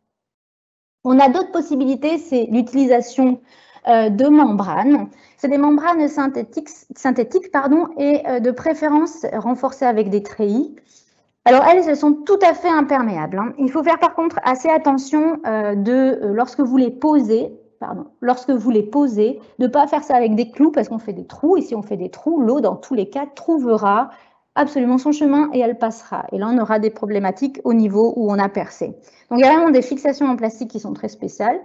On a d'autres possibilités, c'est l'utilisation de membranes. C'est des membranes synthétiques et de préférence renforcées avec des treillis. Alors, elles sont tout à fait imperméables. Il faut faire par contre assez attention lorsque vous les posez, de ne pas faire ça avec des clous parce qu'on fait des trous. Et si on fait des trous, l'eau, dans tous les cas, trouvera absolument son chemin et elle passera. Et là, on aura des problématiques au niveau où on a percé. Donc, il y a vraiment des fixations en plastique qui sont très spéciales.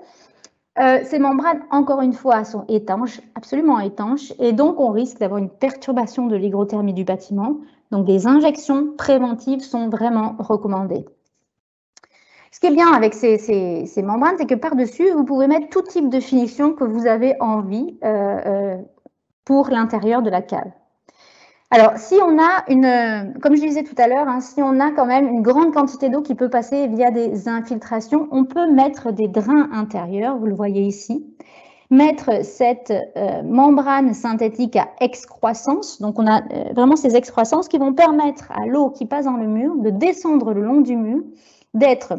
Ces membranes, encore une fois, sont étanches, absolument étanches, et donc on risque d'avoir une perturbation de l'hygrothermie du bâtiment. Donc, des injections préventives sont vraiment recommandées. Ce qui est bien avec ces membranes, c'est que par-dessus, vous pouvez mettre tout type de finition que vous avez envie pour l'intérieur de la cave. Alors, si on a comme je disais tout à l'heure, si on a quand même une grande quantité d'eau qui peut passer via des infiltrations, on peut mettre des drains intérieurs, vous le voyez ici, mettre cette membrane synthétique à excroissance. Donc, on a vraiment ces excroissances qui vont permettre à l'eau qui passe dans le mur de descendre le long du mur, d'être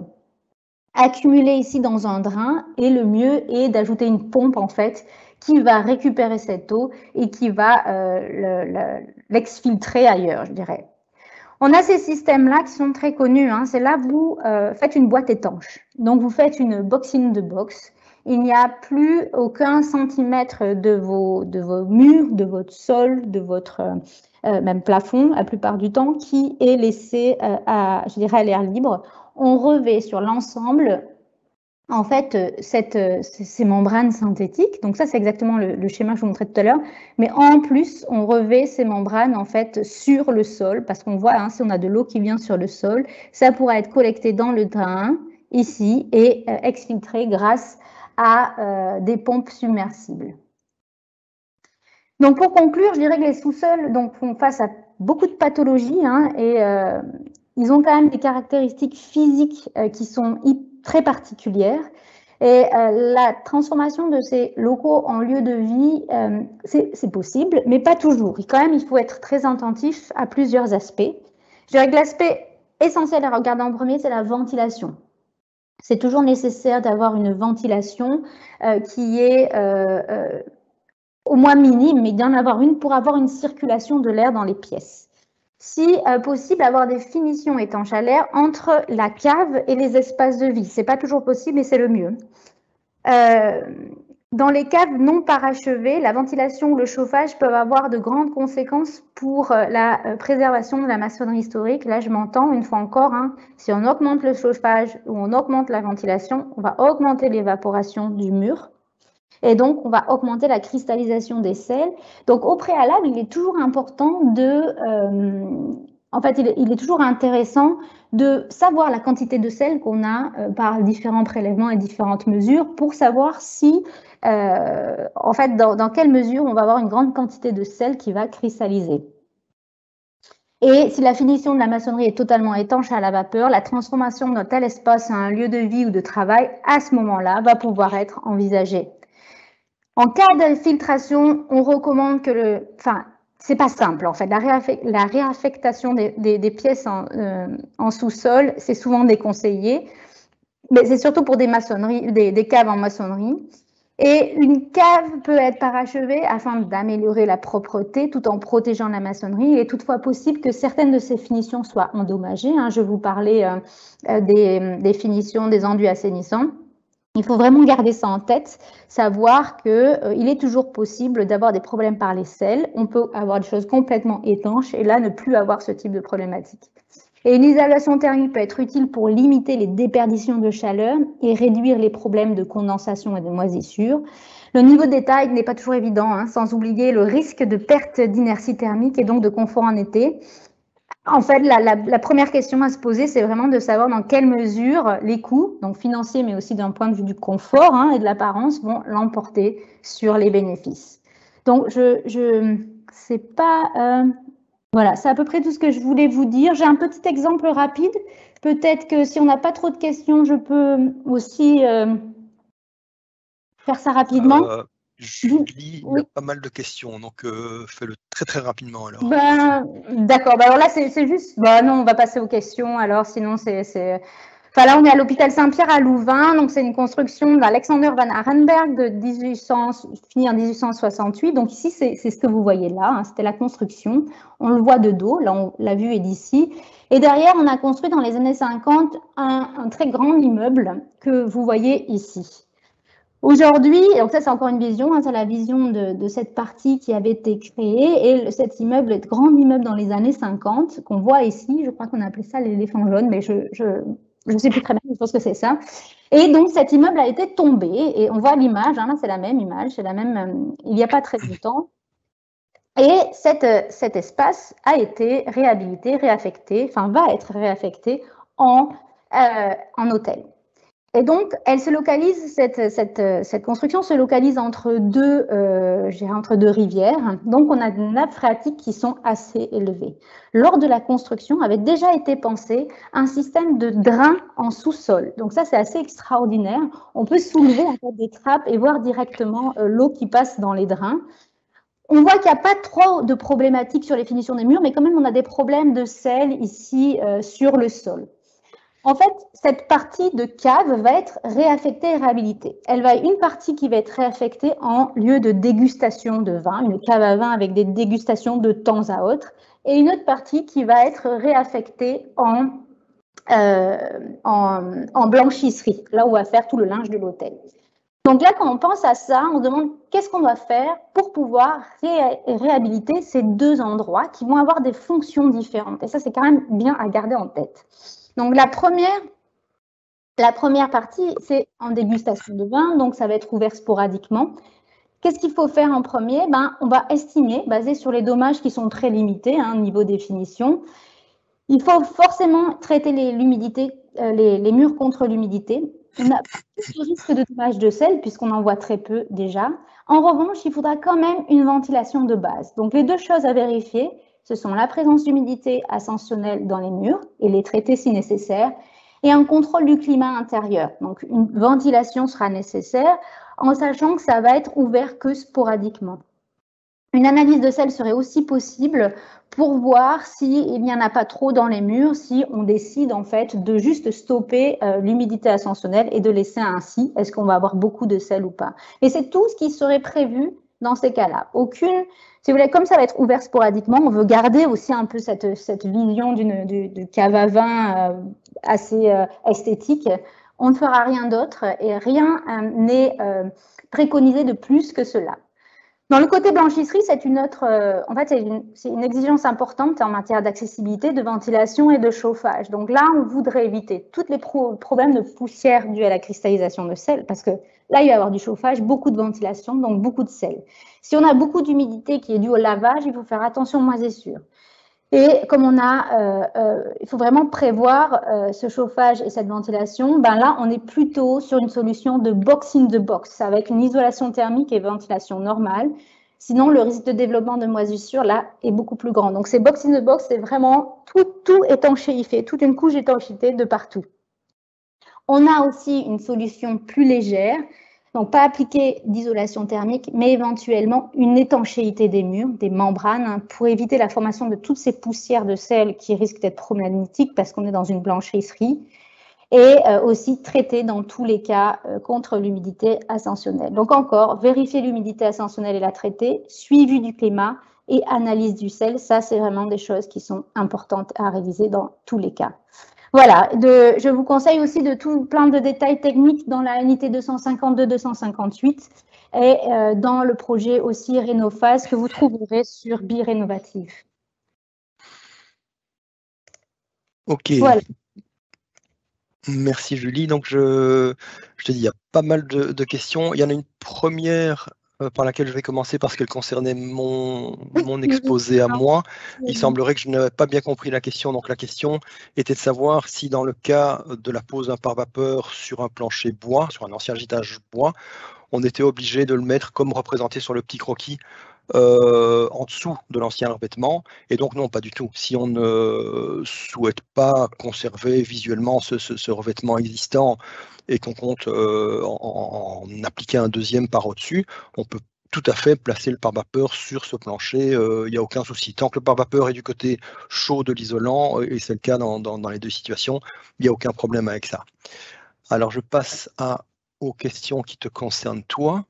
accumulée ici dans un drain, et le mieux est d'ajouter une pompe en fait qui va récupérer cette eau et qui va l'exfiltrer ailleurs, je dirais. On a ces systèmes-là qui sont très connus. C'est là, vous faites une boîte étanche. Donc, vous faites une box-in de box. Il n'y a plus aucun centimètre de vos murs, de votre sol, de votre même plafond, la plupart du temps, qui est laissé à l'air libre. On revêt sur l'ensemble en fait, ces membranes synthétiques. Donc ça, c'est exactement le schéma que je vous montrais tout à l'heure. Mais en plus, on revêt ces membranes en fait sur le sol, parce qu'on voit, si on a de l'eau qui vient sur le sol, ça pourra être collecté dans le drain ici et exfiltré grâce à des pompes submersibles. Donc pour conclure, je dirais que les sous-sols font face à beaucoup de pathologies et ils ont quand même des caractéristiques physiques qui sont très particulières. Et la transformation de ces locaux en lieu de vie, c'est possible, mais pas toujours. Et quand même, il faut être très attentif à plusieurs aspects. Je dirais que l'aspect essentiel à regarder en premier, c'est la ventilation. C'est toujours nécessaire d'avoir une ventilation qui est au moins minime, mais d'en avoir une pour avoir une circulation de l'air dans les pièces. Si possible, avoir des finitions étanches à l'air entre la cave et les espaces de vie. Ce n'est pas toujours possible, mais c'est le mieux. Dans les caves non parachevées, la ventilation ou le chauffage peuvent avoir de grandes conséquences pour la préservation de la maçonnerie historique. Là, je m'entends une fois encore, si on augmente le chauffage ou on augmente la ventilation, on va augmenter l'évaporation du mur. Et donc, on va augmenter la cristallisation des sels. Donc, au préalable, il est toujours important en fait, il est toujours intéressant de savoir la quantité de sel qu'on a par différents prélèvements et différentes mesures pour savoir si, en fait, dans quelle mesure on va avoir une grande quantité de sel qui va cristalliser. Et si la finition de la maçonnerie est totalement étanche à la vapeur, la transformation d'un tel espace en un lieu de vie ou de travail, à ce moment-là, va pouvoir être envisagée. En cas d'infiltration, on recommande que c'est pas simple en fait. La réaffectation des pièces en sous-sol, c'est souvent déconseillé, mais c'est surtout pour des maçonneries, des caves en maçonnerie. Et une cave peut être parachevée afin d'améliorer la propreté tout en protégeant la maçonnerie. Il est toutefois possible que certaines de ces finitions soient endommagées. Je vous parlais des finitions des enduits assainissants. Il faut vraiment garder ça en tête, savoir qu'il est toujours possible d'avoir des problèmes par les sels. On peut avoir des choses complètement étanches et là, ne plus avoir ce type de problématique. Et une isolation thermique peut être utile pour limiter les déperditions de chaleur et réduire les problèmes de condensation et de moisissure. Le niveau de détail n'est pas toujours évident, sans oublier le risque de perte d'inertie thermique et donc de confort en été. En fait, la première question à se poser, c'est vraiment de savoir dans quelle mesure les coûts, donc financiers, mais aussi d'un point de vue du confort et de l'apparence, vont l'emporter sur les bénéfices. Donc, c'est pas... voilà, c'est à peu près tout ce que je voulais vous dire. J'ai un petit exemple rapide. Peut-être que si on n'a pas trop de questions, je peux aussi faire ça rapidement. Julie, il y a pas mal de questions, donc fais-le très très rapidement alors. D'accord, alors là c'est juste, non, on va passer aux questions alors, sinon c'est... Enfin là on est à l'hôpital Saint-Pierre à Louvain, donc c'est une construction d'Alexander Van Arenberg de 1800, fini en 1868, donc ici c'est ce que vous voyez là, c'était la construction, on le voit de dos, là la vue est d'ici, et derrière on a construit dans les années 50 un très grand immeuble que vous voyez ici. Aujourd'hui, donc ça c'est encore une vision, c'est la vision de cette partie qui avait été créée et cet immeuble, ce grand immeuble dans les années 50 qu'on voit ici, je crois qu'on appelait ça l'éléphant jaune, mais je sais plus très bien, je pense que c'est ça. Et donc cet immeuble a été tombé et on voit l'image, là c'est la même image, c'est la même, il n'y a pas très longtemps. Et cet espace a été réhabilité, réaffecté, enfin va être réaffecté en hôtel. Et donc, elle se localise, cette construction se localise entre deux rivières. Donc, on a des nappes phréatiques qui sont assez élevées. Lors de la construction, avait déjà été pensé un système de drains en sous-sol. Donc, ça, c'est assez extraordinaire. On peut soulever en fait, des trappes et voir directement l'eau qui passe dans les drains. On voit qu'il n'y a pas trop de problématiques sur les finitions des murs, mais quand même, on a des problèmes de sel ici sur le sol. En fait, cette partie de cave va être réaffectée et réhabilitée. Une partie qui va être réaffectée en lieu de dégustation de vin, une cave à vin avec des dégustations de temps à autre, et une autre partie qui va être réaffectée en blanchisserie, là où on va faire tout le linge de l'hôtel. Donc là, quand on pense à ça, on se demande qu'est-ce qu'on doit faire pour pouvoir réhabiliter ces deux endroits qui vont avoir des fonctions différentes. Et ça, c'est quand même bien à garder en tête. Donc, la première partie, c'est en dégustation de vin, donc ça va être ouvert sporadiquement. Qu'est-ce qu'il faut faire en premier? On va estimer, basé sur les dommages qui sont très limités, niveau définition. Il faut forcément traiter l'humidité, les murs contre l'humidité. On a plus de risque de dommages de sel, puisqu'on en voit très peu déjà. En revanche, il faudra quand même une ventilation de base. Donc, les deux choses à vérifier, ce sont la présence d'humidité ascensionnelle dans les murs et les traiter si nécessaire, et un contrôle du climat intérieur. Donc, une ventilation sera nécessaire en sachant que ça va être ouvert que sporadiquement. Une analyse de sel serait aussi possible pour voir s'il n'y en a pas trop dans les murs, si on décide en fait de juste stopper l'humidité ascensionnelle et de laisser ainsi, est-ce qu'on va avoir beaucoup de sel ou pas. Et c'est tout ce qui serait prévu dans ces cas-là. Si vous voulez, comme ça va être ouvert sporadiquement, on veut garder aussi un peu cette vision de cave à vin assez esthétique. On ne fera rien d'autre et rien n'est préconisé de plus que cela. Dans le côté blanchisserie, c'est une autre, en fait, c'est une exigence importante en matière d'accessibilité, de ventilation et de chauffage. Donc là, on voudrait éviter tous les problèmes de poussière dus à la cristallisation de sel, parce que là, il va y avoir du chauffage, beaucoup de ventilation, donc beaucoup de sel. Si on a beaucoup d'humidité qui est due au lavage, il faut faire attention aux moisissures. Et comme il faut vraiment prévoir ce chauffage et cette ventilation, ben là, on est plutôt sur une solution de box in the box, avec une isolation thermique et ventilation normale. Sinon, le risque de développement de moisissures, là, est beaucoup plus grand. Donc, ces box in the box, c'est vraiment tout étanchéifié, toute une couche d'étanchéité de partout. On a aussi une solution plus légère, donc pas appliquée d'isolation thermique, mais éventuellement une étanchéité des murs, des membranes, pour éviter la formation de toutes ces poussières de sel qui risquent d'être problématiques parce qu'on est dans une blanchisserie, et aussi traiter dans tous les cas contre l'humidité ascensionnelle. Donc encore, vérifier l'humidité ascensionnelle et la traiter, suivi du climat et analyse du sel, ça c'est vraiment des choses qui sont importantes à réviser dans tous les cas. Voilà, je vous conseille aussi de plein de détails techniques dans la unité 252-258 et dans le projet aussi Rénophase que vous trouverez sur Birénovative. Ok. Voilà. Merci Julie. Donc je te dis, il y a pas mal de questions. Il y en a une première par laquelle je vais commencer parce qu'elle concernait mon exposé à moi. Il semblerait que je n'avais pas bien compris la question. Donc la question était de savoir si dans le cas de la pose d'un pare-vapeur sur un plancher bois, sur un ancien gîtage bois, on était obligé de le mettre comme représenté sur le petit croquis en dessous de l'ancien revêtement. Et donc non, pas du tout. Si on ne souhaite pas conserver visuellement ce revêtement existant et qu'on compte en appliquer un deuxième par au-dessus, on peut tout à fait placer le pare-vapeur sur ce plancher, il n'y a aucun souci. Tant que le pare-vapeur est du côté chaud de l'isolant, et c'est le cas dans les deux situations, il n'y a aucun problème avec ça. Alors je passe aux questions qui te concernent toi.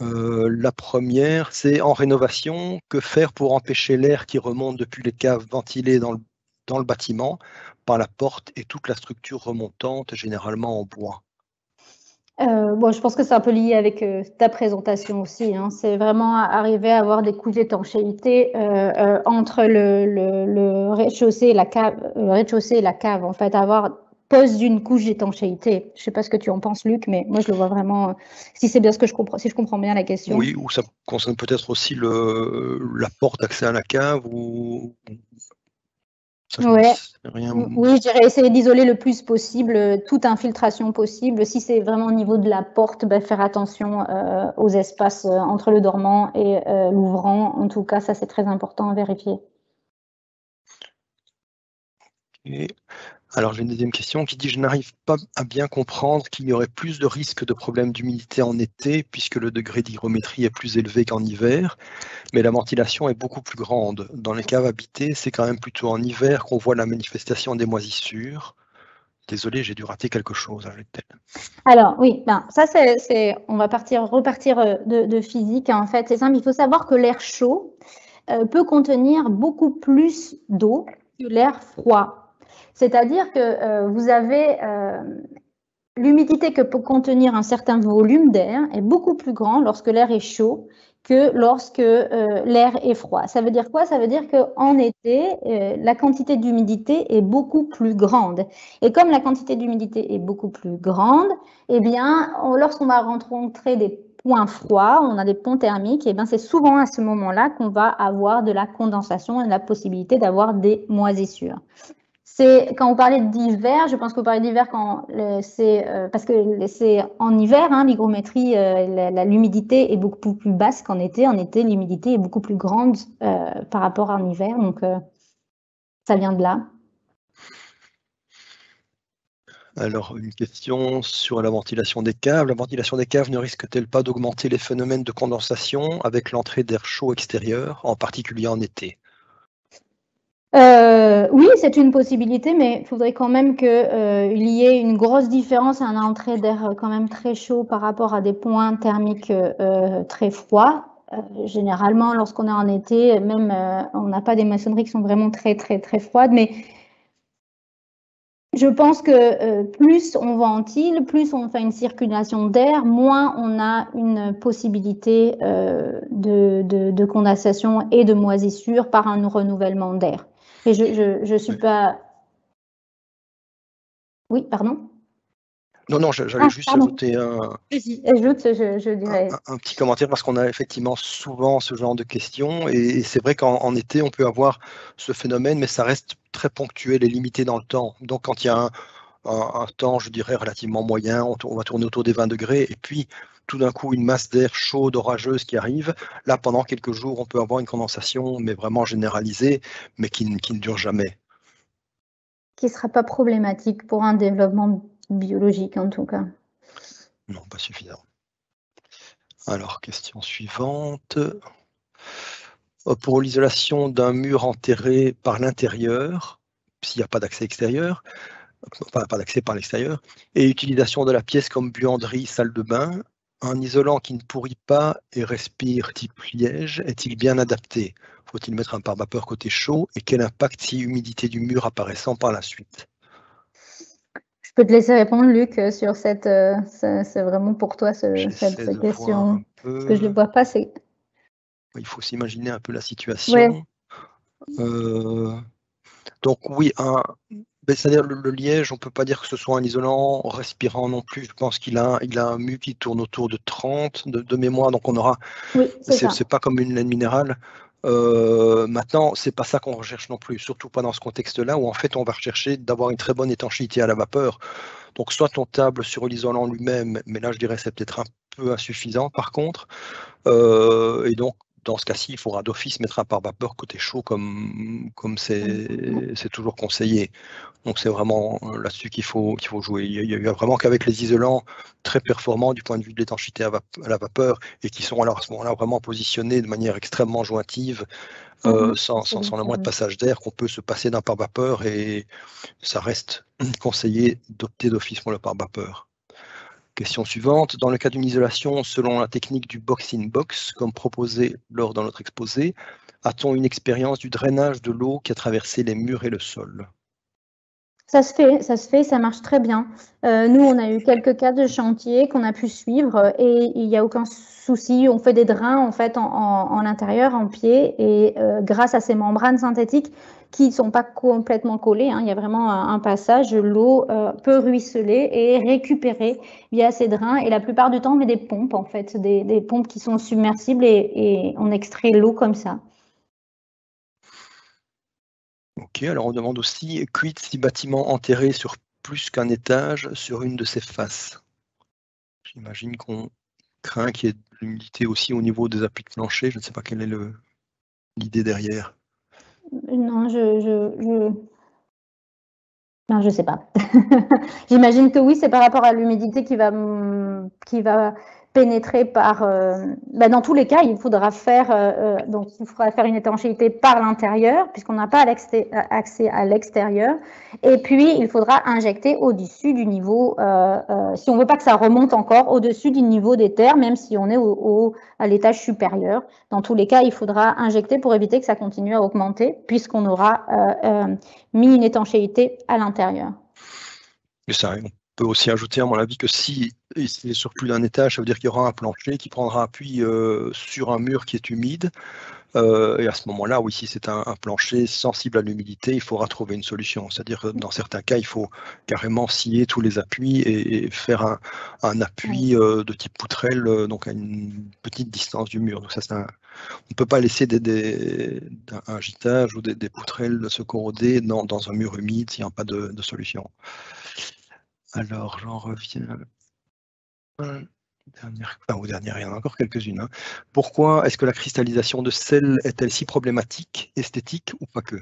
La première, c'est en rénovation, que faire pour empêcher l'air qui remonte depuis les caves ventilées dans le bâtiment par la porte et toute la structure remontante, généralement en bois? Bon, je pense que c'est un peu lié avec ta présentation aussi. Hein. C'est vraiment arriver à avoir des couches d'étanchéité entre le rez-de-chaussée et la cave, rez-de-chaussée et la cave. En fait, avoir pose d'une couche d'étanchéité. Je ne sais pas ce que tu en penses, Luc, mais moi je le vois vraiment. Si c'est bien ce que je comprends, si je comprends bien la question. Oui, ou ça concerne peut-être aussi la porte d'accès à la cave ou. Ouais. Oui, je dirais essayer d'isoler le plus possible toute infiltration possible. Si c'est vraiment au niveau de la porte, ben, faire attention aux espaces entre le dormant et l'ouvrant. En tout cas, ça c'est très important à vérifier. Et alors j'ai une deuxième question qui dit: je n'arrive pas à bien comprendre qu'il y aurait plus de risques de problèmes d'humidité en été puisque le degré d'hygrométrie est plus élevé qu'en hiver, mais la ventilation est beaucoup plus grande. Dans les caves habitées, c'est quand même plutôt en hiver qu'on voit la manifestation des moisissures. Désolé, j'ai dû rater quelque chose, ajoute-t-elle. Alors oui, ben, ça on va repartir de physique. En fait, c'est simple, il faut savoir que l'air chaud peut contenir beaucoup plus d'eau que l'air froid. C'est-à-dire que vous avez l'humidité que peut contenir un certain volume d'air est beaucoup plus grand lorsque l'air est chaud que lorsque l'air est froid. Ça veut dire quoi? Ça veut dire qu'en été, la quantité d'humidité est beaucoup plus grande. Et comme la quantité d'humidité est beaucoup plus grande, eh bien, lorsqu'on va rencontrer des points froids, on a des ponts thermiques, et bien c'est souvent à ce moment-là qu'on va avoir de la condensation et la possibilité d'avoir des moisissures. C'est quand vous parlez d'hiver, je pense que vous parlez d'hiver quand c'est parce que c'est en hiver, hein, l'hygrométrie, l'humidité est beaucoup plus basse qu'en été. En été, l'humidité est beaucoup plus grande par rapport à en hiver, donc ça vient de là. Alors, une question sur la ventilation des caves. La ventilation des caves ne risque-t-elle pas d'augmenter les phénomènes de condensation avec l'entrée d'air chaud extérieur, en particulier en été? Oui, c'est une possibilité, mais il faudrait quand même qu'il y ait une grosse différence à une entrée d'air quand même très chaud par rapport à des points thermiques très froids. Généralement, lorsqu'on est en été, même on n'a pas des maçonneries qui sont vraiment très, très, très froides, mais je pense que plus on ventile, plus on fait une circulation d'air, moins on a une possibilité de condensation et de moisissure par un renouvellement d'air. Et je suis pas. Oui, pardon. Non, j'allais juste ajouter un petit commentaire parce qu'on a effectivement souvent ce genre de questions et c'est vrai qu'en été, on peut avoir ce phénomène, mais ça reste très ponctuel et limité dans le temps. Donc, quand il y a un temps, je dirais, relativement moyen, on va tourner autour des 20 degrés et puis tout d'un coup, une masse d'air chaude, orageuse qui arrive. Là, pendant quelques jours, on peut avoir une condensation, mais vraiment généralisée, mais qui ne dure jamais. Qui ne sera pas problématique pour un développement biologique, en tout cas. Non, pas suffisant. Alors, question suivante. Pour l'isolation d'un mur enterré par l'intérieur, s'il n'y a pas d'accès extérieur, pas d'accès par l'extérieur, et utilisation de la pièce comme buanderie, salle de bain, un isolant qui ne pourrit pas et respire type liège est-il bien adapté? Faut-il mettre un pare-vapeur côté chaud? Et quel impact si humidité du mur apparaissant par la suite? Je peux te laisser répondre, Luc, sur cette. C'est vraiment pour toi cette question. Parce que je ne le vois pas. Il faut s'imaginer un peu la situation. Ouais. Donc oui, c'est-à-dire le liège, on ne peut pas dire que ce soit un isolant respirant non plus. Je pense qu'il a un mu qui tourne autour de 30 de mémoire, donc on aura. Oui, c'est pas comme une laine minérale. Maintenant, c'est pas ça qu'on recherche non plus, surtout pas dans ce contexte-là où en fait on va rechercher d'avoir une très bonne étanchéité à la vapeur. Donc soit on table sur l'isolant lui-même, mais là je dirais c'est peut-être un peu insuffisant par contre. Et donc dans ce cas-ci, il faudra d'office mettre un pare-vapeur côté chaud comme c'est toujours conseillé. Donc c'est vraiment là-dessus qu'il faut jouer. Il y a vraiment qu'avec les isolants très performants du point de vue de l'étanchéité à la vapeur et qui sont alors à ce moment-là vraiment positionnés de manière extrêmement jointive, sans le moindre passage d'air, qu'on peut se passer d'un pare-vapeur et ça reste conseillé d'opter d'office pour le pare-vapeur. Question suivante. Dans le cas d'une isolation selon la technique du box-in-box, comme proposé lors de notre exposé, a-t-on une expérience du drainage de l'eau qui a traversé les murs et le sol? Ça se fait, ça marche très bien. Nous, on a eu quelques cas de chantier qu'on a pu suivre et il n'y a aucun souci. On fait des drains en fait en intérieur, en pied, et grâce à ces membranes synthétiques qui ne sont pas complètement collées, il y a vraiment un passage, l'eau peut ruisseler et récupérer via ces drains. Et la plupart du temps, on met des pompes en fait, des pompes qui sont submersibles et on extrait l'eau comme ça. Ok, alors on demande aussi, quid si bâtiment enterré sur plus qu'un étage sur une de ses faces? J'imagine qu'on craint qu'il y ait de l'humidité aussi au niveau des appuis de plancher. Je ne sais pas quelle est l'idée derrière. Non, non, je sais pas. J'imagine que oui, c'est par rapport à l'humidité qui va pénétrer par. Dans tous les cas, il faudra faire une étanchéité par l'intérieur, puisqu'on n'a pas accès à l'extérieur. Et puis, il faudra injecter au-dessus du niveau, si on ne veut pas que ça remonte encore, au-dessus du niveau des terres, même si on est à l'étage supérieur. Dans tous les cas, il faudra injecter pour éviter que ça continue à augmenter, puisqu'on aura mis une étanchéité à l'intérieur. Et ça, on peut aussi ajouter, à mon avis, que si il est sur plus d'un étage, ça veut dire qu'il y aura un plancher qui prendra appui sur un mur qui est humide. Et à ce moment-là, oui, si c'est un plancher sensible à l'humidité, il faudra trouver une solution. C'est-à-dire que dans certains cas, il faut carrément scier tous les appuis et faire un appui de type poutrelle, donc à une petite distance du mur. Donc ça, on ne peut pas laisser un gîtage ou des poutrelles se corroder dans un mur humide s'il n'y a pas de solution. Alors, j'en reviens. Dernière, il y en a encore quelques-unes. Pourquoi est-ce que la cristallisation de sel est-elle si problématique, esthétique ou pas que?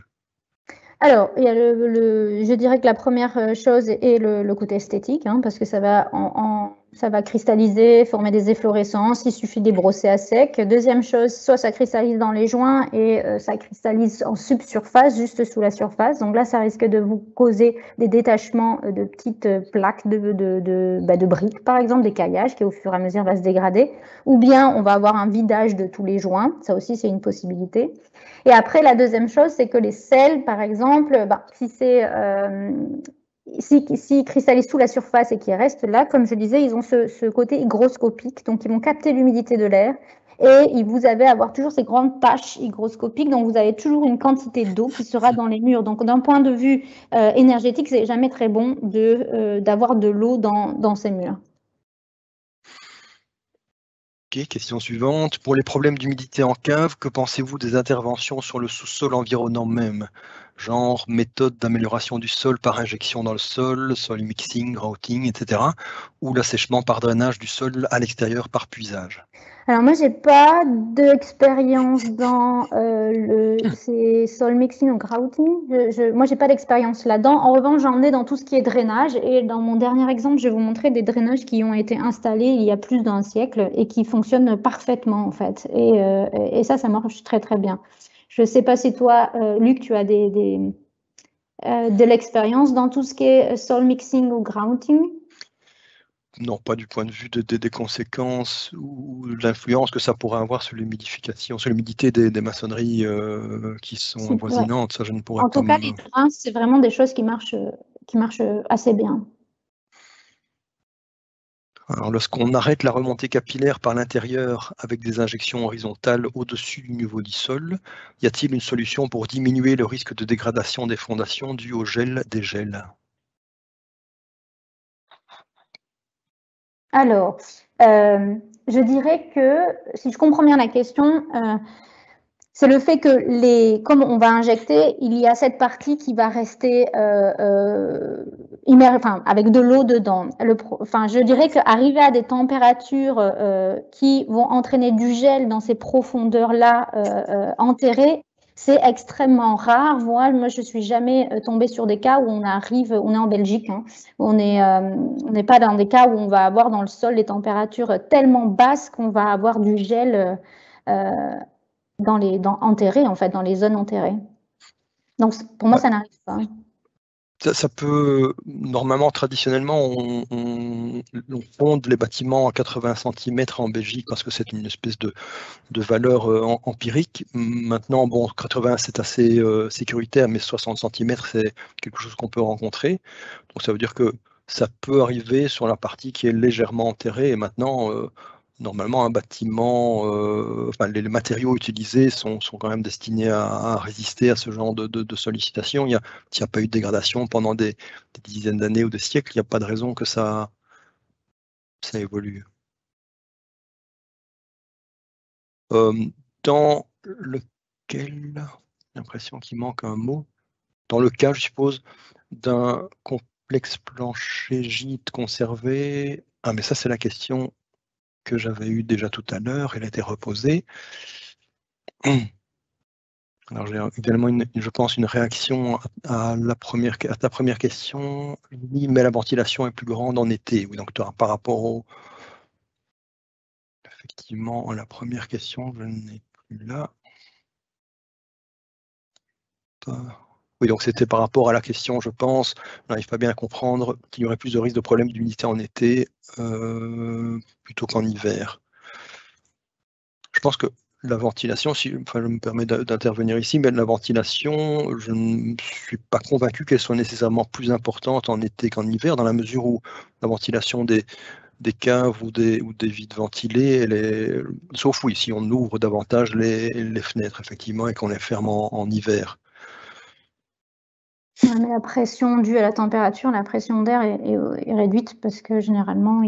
Alors, il y a je dirais que la première chose est le côté esthétique, parce que ça va cristalliser, former des efflorescences, il suffit de les brosser à sec. Deuxième chose, soit ça cristallise dans les joints et ça cristallise en subsurface, juste sous la surface. Donc là, ça risque de vous causer des détachements de petites plaques de briques, par exemple, des caillages qui au fur et à mesure va se dégrader. Ou bien on va avoir un vidage de tous les joints, ça aussi c'est une possibilité. Et après, la deuxième chose, c'est que les sels, par exemple, s'ils cristallisent sous la surface et qu'ils restent là, comme je disais, ils ont ce côté hygroscopique, donc ils vont capter l'humidité de l'air et vous allez avoir toujours ces grandes taches hygroscopiques, donc vous avez toujours une quantité d'eau qui sera dans les murs. Donc d'un point de vue énergétique, c'est jamais très bon d'avoir de l'eau dans ces murs. Ok, question suivante. Pour les problèmes d'humidité en cave, que pensez-vous des interventions sur le sous-sol environnant même? Genre méthode d'amélioration du sol par injection dans le sol, soil mixing, grouting, etc. Ou l'assèchement par drainage du sol à l'extérieur par puisage? Alors moi, j'ai pas d'expérience dans ces soil mixing ou grouting. Moi, j'ai pas d'expérience là-dedans. En revanche, j'en ai dans tout ce qui est drainage. Et dans mon dernier exemple, je vais vous montrer des drainages qui ont été installés il y a plus d'un siècle et qui fonctionnent parfaitement en fait. Et ça marche très très bien. Je sais pas si toi, Luc, tu as de l'expérience dans tout ce qui est soil mixing ou grouting. Non, pas du point de vue des conséquences ou de l'influence que ça pourrait avoir sur l'humidification, sur l'humidité des maçonneries qui sont avoisinantes. Ça, je ne pourrais pas. En tout cas, les drains, c'est vraiment des choses qui marchent assez bien. Alors, lorsqu'on arrête la remontée capillaire par l'intérieur avec des injections horizontales au-dessus du niveau du sol, y a-t-il une solution pour diminuer le risque de dégradation des fondations dû au gel des gels? Alors, je dirais que, si je comprends bien la question, c'est le fait que comme on va injecter, il y a cette partie qui va rester avec de l'eau dedans. Je dirais qu'arriver à des températures qui vont entraîner du gel dans ces profondeurs-là enterrées, c'est extrêmement rare. Moi, je suis jamais tombée sur des cas où on est en Belgique, hein, on n'est pas dans des cas où on va avoir dans le sol des températures tellement basses qu'on va avoir du gel enterrés, en fait, dans les zones enterrées. Donc, pour moi, ça n'arrive pas. Ça peut, normalement, traditionnellement, on fonde les bâtiments à 80 cm en Belgique parce que c'est une espèce de valeur empirique. Maintenant, bon, 80 c'est assez sécuritaire, mais 60 cm c'est quelque chose qu'on peut rencontrer. Donc ça veut dire que ça peut arriver sur la partie qui est légèrement enterrée. Et maintenant, normalement, un bâtiment, les matériaux utilisés sont quand même destinés à résister à ce genre de sollicitations. S'il n'y a pas eu de dégradation pendant des dizaines d'années ou des siècles, il n'y a pas de raison que ça évolue. Dans lequel, j'ai l'impression qu'il manque un mot, dans le cas, je suppose, d'un complexe plancher gîte conservé. Ah, mais ça, c'est la question que j'avais eue déjà tout à l'heure, elle a été reposée. Alors, j'ai également, je pense, une réaction à ta première question. Oui, mais la ventilation est plus grande en été. Oui, donc par rapport au... Effectivement, la première question, je n'ai plus là. Oui, donc c'était par rapport à la question, je pense, on n'arrive pas bien à comprendre qu'il y aurait plus de risque de problèmes d'humidité en été plutôt qu'en hiver. Je pense que la ventilation, je me permets d'intervenir ici, mais la ventilation, je ne suis pas convaincu qu'elle soit nécessairement plus importante en été qu'en hiver, dans la mesure où la ventilation des caves ou des vides ventilés, elle est, sauf oui, si on ouvre davantage les fenêtres, effectivement, et qu'on les ferme en hiver. Ouais, mais la pression due à la température, la pression d'air est réduite parce que généralement,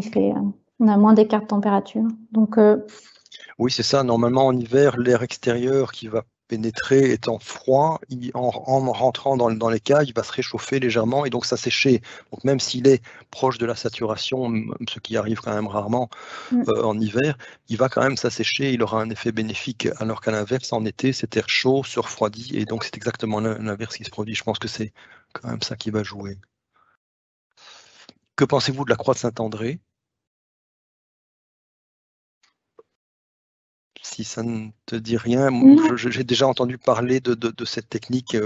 on a moins d'écart de température. Donc, oui, c'est ça. Normalement, en hiver, l'air extérieur qui va pénétrer étant froid, en rentrant dans les caves, il va se réchauffer légèrement et donc s'assécher. Donc même s'il est proche de la saturation, ce qui arrive quand même rarement en hiver, il va quand même s'assécher, il aura un effet bénéfique, alors qu'à l'inverse, en été, cet air chaud se refroidit et donc c'est exactement l'inverse qui se produit. Je pense que c'est quand même ça qui va jouer. Que pensez-vous de la croix de Saint-André ? Si ça ne te dit rien, j'ai déjà entendu parler de cette technique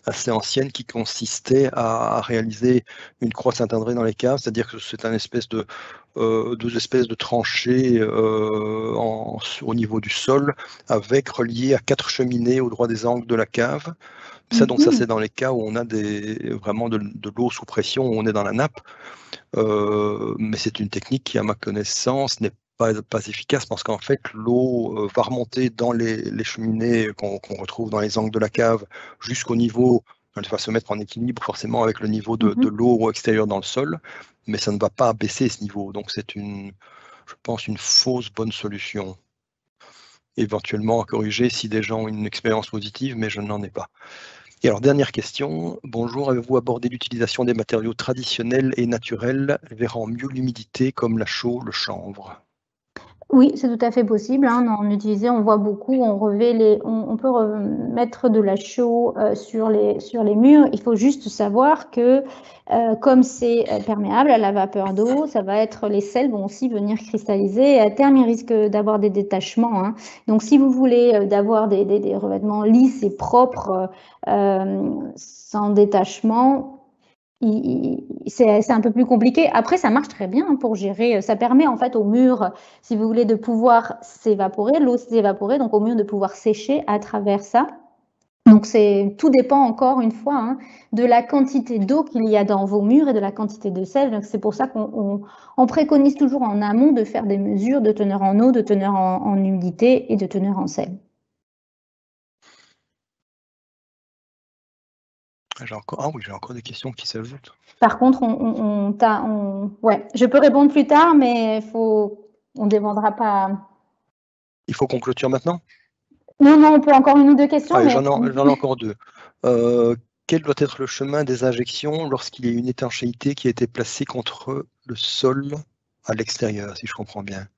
assez ancienne qui consistait à réaliser une croix de Saint-André dans les caves, c'est-à-dire que c'est un espèce deux espèces de tranchées au niveau du sol, avec reliées à 4 cheminées au droit des angles de la cave. Ça, donc ça, c'est dans les cas où on a vraiment de l'eau sous pression, où on est dans la nappe. Mais c'est une technique qui, à ma connaissance, n'est pas efficace parce qu'en fait, l'eau va remonter dans les cheminées qu'on retrouve dans les angles de la cave jusqu'au niveau, elle va se mettre en équilibre forcément avec le niveau de l'eau extérieure dans le sol, mais ça ne va pas baisser ce niveau. Donc c'est je pense, une fausse bonne solution. Éventuellement à corriger si des gens ont une expérience positive, mais je n'en ai pas. Et alors, dernière question. Bonjour, avez-vous abordé l'utilisation des matériaux traditionnels et naturels verrant mieux l'humidité comme la chaux, le chanvre? Oui, c'est tout à fait possible. En utiliser, on voit beaucoup, on peut mettre de la chaux sur les murs. Il faut juste savoir que comme c'est perméable à la vapeur d'eau, les sels vont aussi venir cristalliser et à terme, il risque d'avoir des détachements. Donc, si vous voulez d'avoir des revêtements lisses et propres sans détachement, c'est un peu plus compliqué. Après, ça marche très bien pour gérer. Ça permet en fait au mur, si vous voulez, de pouvoir s'évaporer, l'eau s'évaporer, donc au mur de pouvoir sécher à travers ça. Donc tout dépend encore une fois de la quantité d'eau qu'il y a dans vos murs et de la quantité de sel. Donc c'est pour ça qu'on préconise toujours en amont de faire des mesures de teneur en eau, de teneur en humidité et de teneur en sel. J'ai encore des questions qui s'ajoutent. Par contre, ouais, je peux répondre plus tard, mais on ne demandera pas. Il faut qu'on clôture maintenant? Non, on peut encore une ou deux questions. J'en ai encore deux. Quel doit être le chemin des injections lorsqu'il y a une étanchéité qui a été placée contre le sol à l'extérieur, si je comprends bien?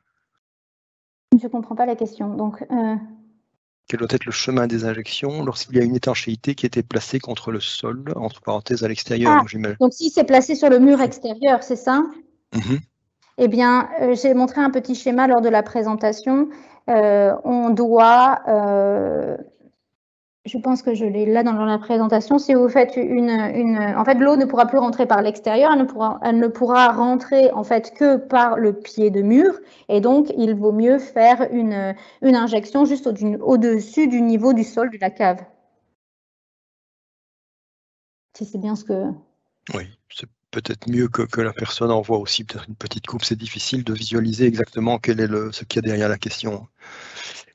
Je ne comprends pas la question. Donc, Quel doit être le chemin des injections lorsqu'il y a une étanchéité qui a été placée contre le sol, entre parenthèses, à l'extérieur? Donc, si c'est placé sur le mur extérieur, c'est ça? Eh bien, j'ai montré un petit schéma lors de la présentation. On doit, je pense que je l'ai là dans la présentation, si vous faites en fait, l'eau ne pourra plus rentrer par l'extérieur, elle ne pourra rentrer en fait que par le pied de mur, et donc il vaut mieux faire une injection juste au-dessus du niveau du sol de la cave. Si c'est bien ce que... Oui, c'est peut-être mieux que la personne envoie aussi peut-être une petite coupe. C'est difficile de visualiser exactement quel est ce qu'il y a derrière la question.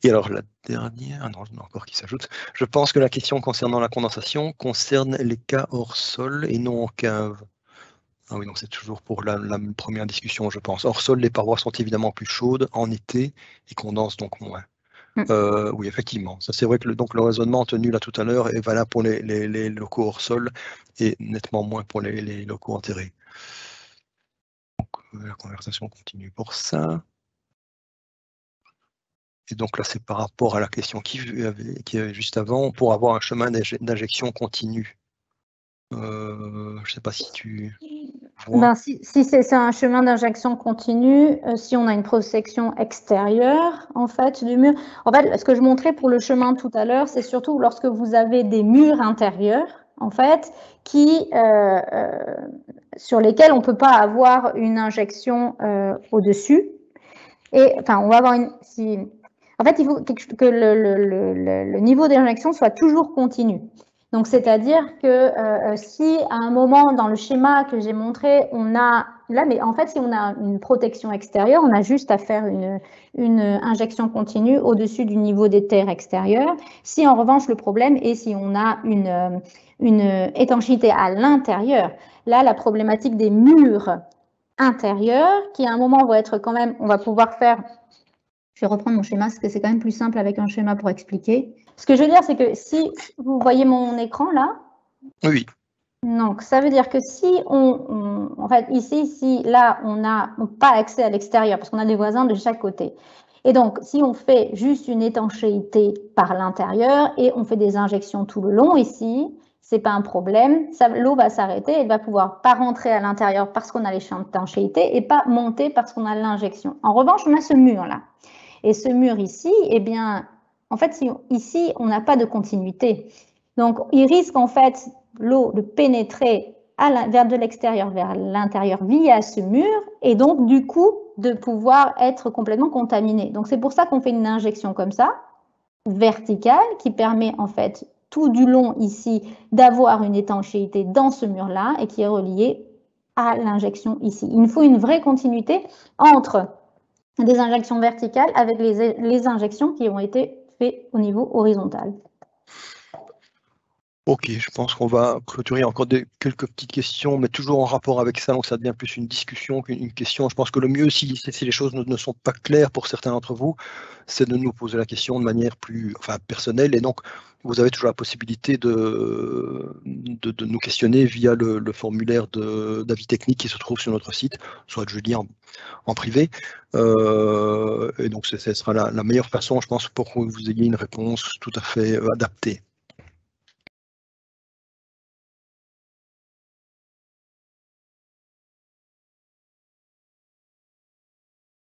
Et alors la dernière, non, il y en a encore qui s'ajoute. Je pense que la question concernant la condensation concerne les cas hors sol et non en cave. Ah oui, donc c'est toujours pour la première discussion, je pense. Hors sol, les parois sont évidemment plus chaudes en été et condensent donc moins. Oui, effectivement. Ça, c'est vrai que le raisonnement tenu là tout à l'heure est valable pour les locaux hors sol et nettement moins pour les locaux enterrés. Donc, la conversation continue pour ça. Et donc là, c'est par rapport à la question qui avait juste avant, pour avoir un chemin d'injection continu. Je ne sais pas si tu vois. Si c'est un chemin d'injection continu, si on a une protection extérieure en fait du mur. En fait, ce que je montrais pour le chemin tout à l'heure, c'est surtout lorsque vous avez des murs intérieurs en fait sur lesquels on ne peut pas avoir une injection au-dessus. Et enfin, on va avoir en fait, il faut que le niveau d'injection soit toujours continu. Donc, c'est-à-dire que si à un moment dans le schéma que j'ai montré, mais en fait, si on a une protection extérieure, on a juste à faire une injection continue au-dessus du niveau des terres extérieures. Si en revanche, le problème est si on a une étanchéité à l'intérieur, là, la problématique des murs intérieurs, qui à un moment vont être quand même, on va pouvoir faire, je vais reprendre mon schéma parce que c'est quand même plus simple avec un schéma pour expliquer. Ce que je veux dire, c'est que si vous voyez mon écran là, oui. Donc, ça veut dire que si en fait, ici, là, on n'a pas accès à l'extérieur parce qu'on a des voisins de chaque côté. Et donc, si on fait juste une étanchéité par l'intérieur et on fait des injections tout le long ici, c'est pas un problème. L'eau va s'arrêter, elle va pouvoir pas rentrer à l'intérieur parce qu'on a l'étanchéité et pas monter parce qu'on a l'injection. En revanche, on a ce mur là. Et ce mur ici, eh bien, en fait, ici, on n'a pas de continuité. Donc, il risque en fait l'eau de pénétrer vers de l'extérieur vers l'intérieur via ce mur et donc du coup de pouvoir être complètement contaminé. Donc c'est pour ça qu'on fait une injection comme ça, verticale, qui permet en fait tout du long ici d'avoir une étanchéité dans ce mur-là et qui est reliée à l'injection ici. Il nous faut une vraie continuité entre des injections verticales avec les injections qui ont été faites au niveau horizontal. Ok, je pense qu'on va clôturer encore quelques petites questions, mais toujours en rapport avec ça, donc ça devient plus une discussion qu'une question. Je pense que le mieux, si les choses ne sont pas claires pour certains d'entre vous, c'est de nous poser la question de manière plus personnelle. Et donc, vous avez toujours la possibilité de nous questionner via le formulaire d'avis technique qui se trouve sur notre site, soit de Julie en privé. Et donc, ce sera la meilleure façon, je pense, pour que vous ayez une réponse tout à fait adaptée.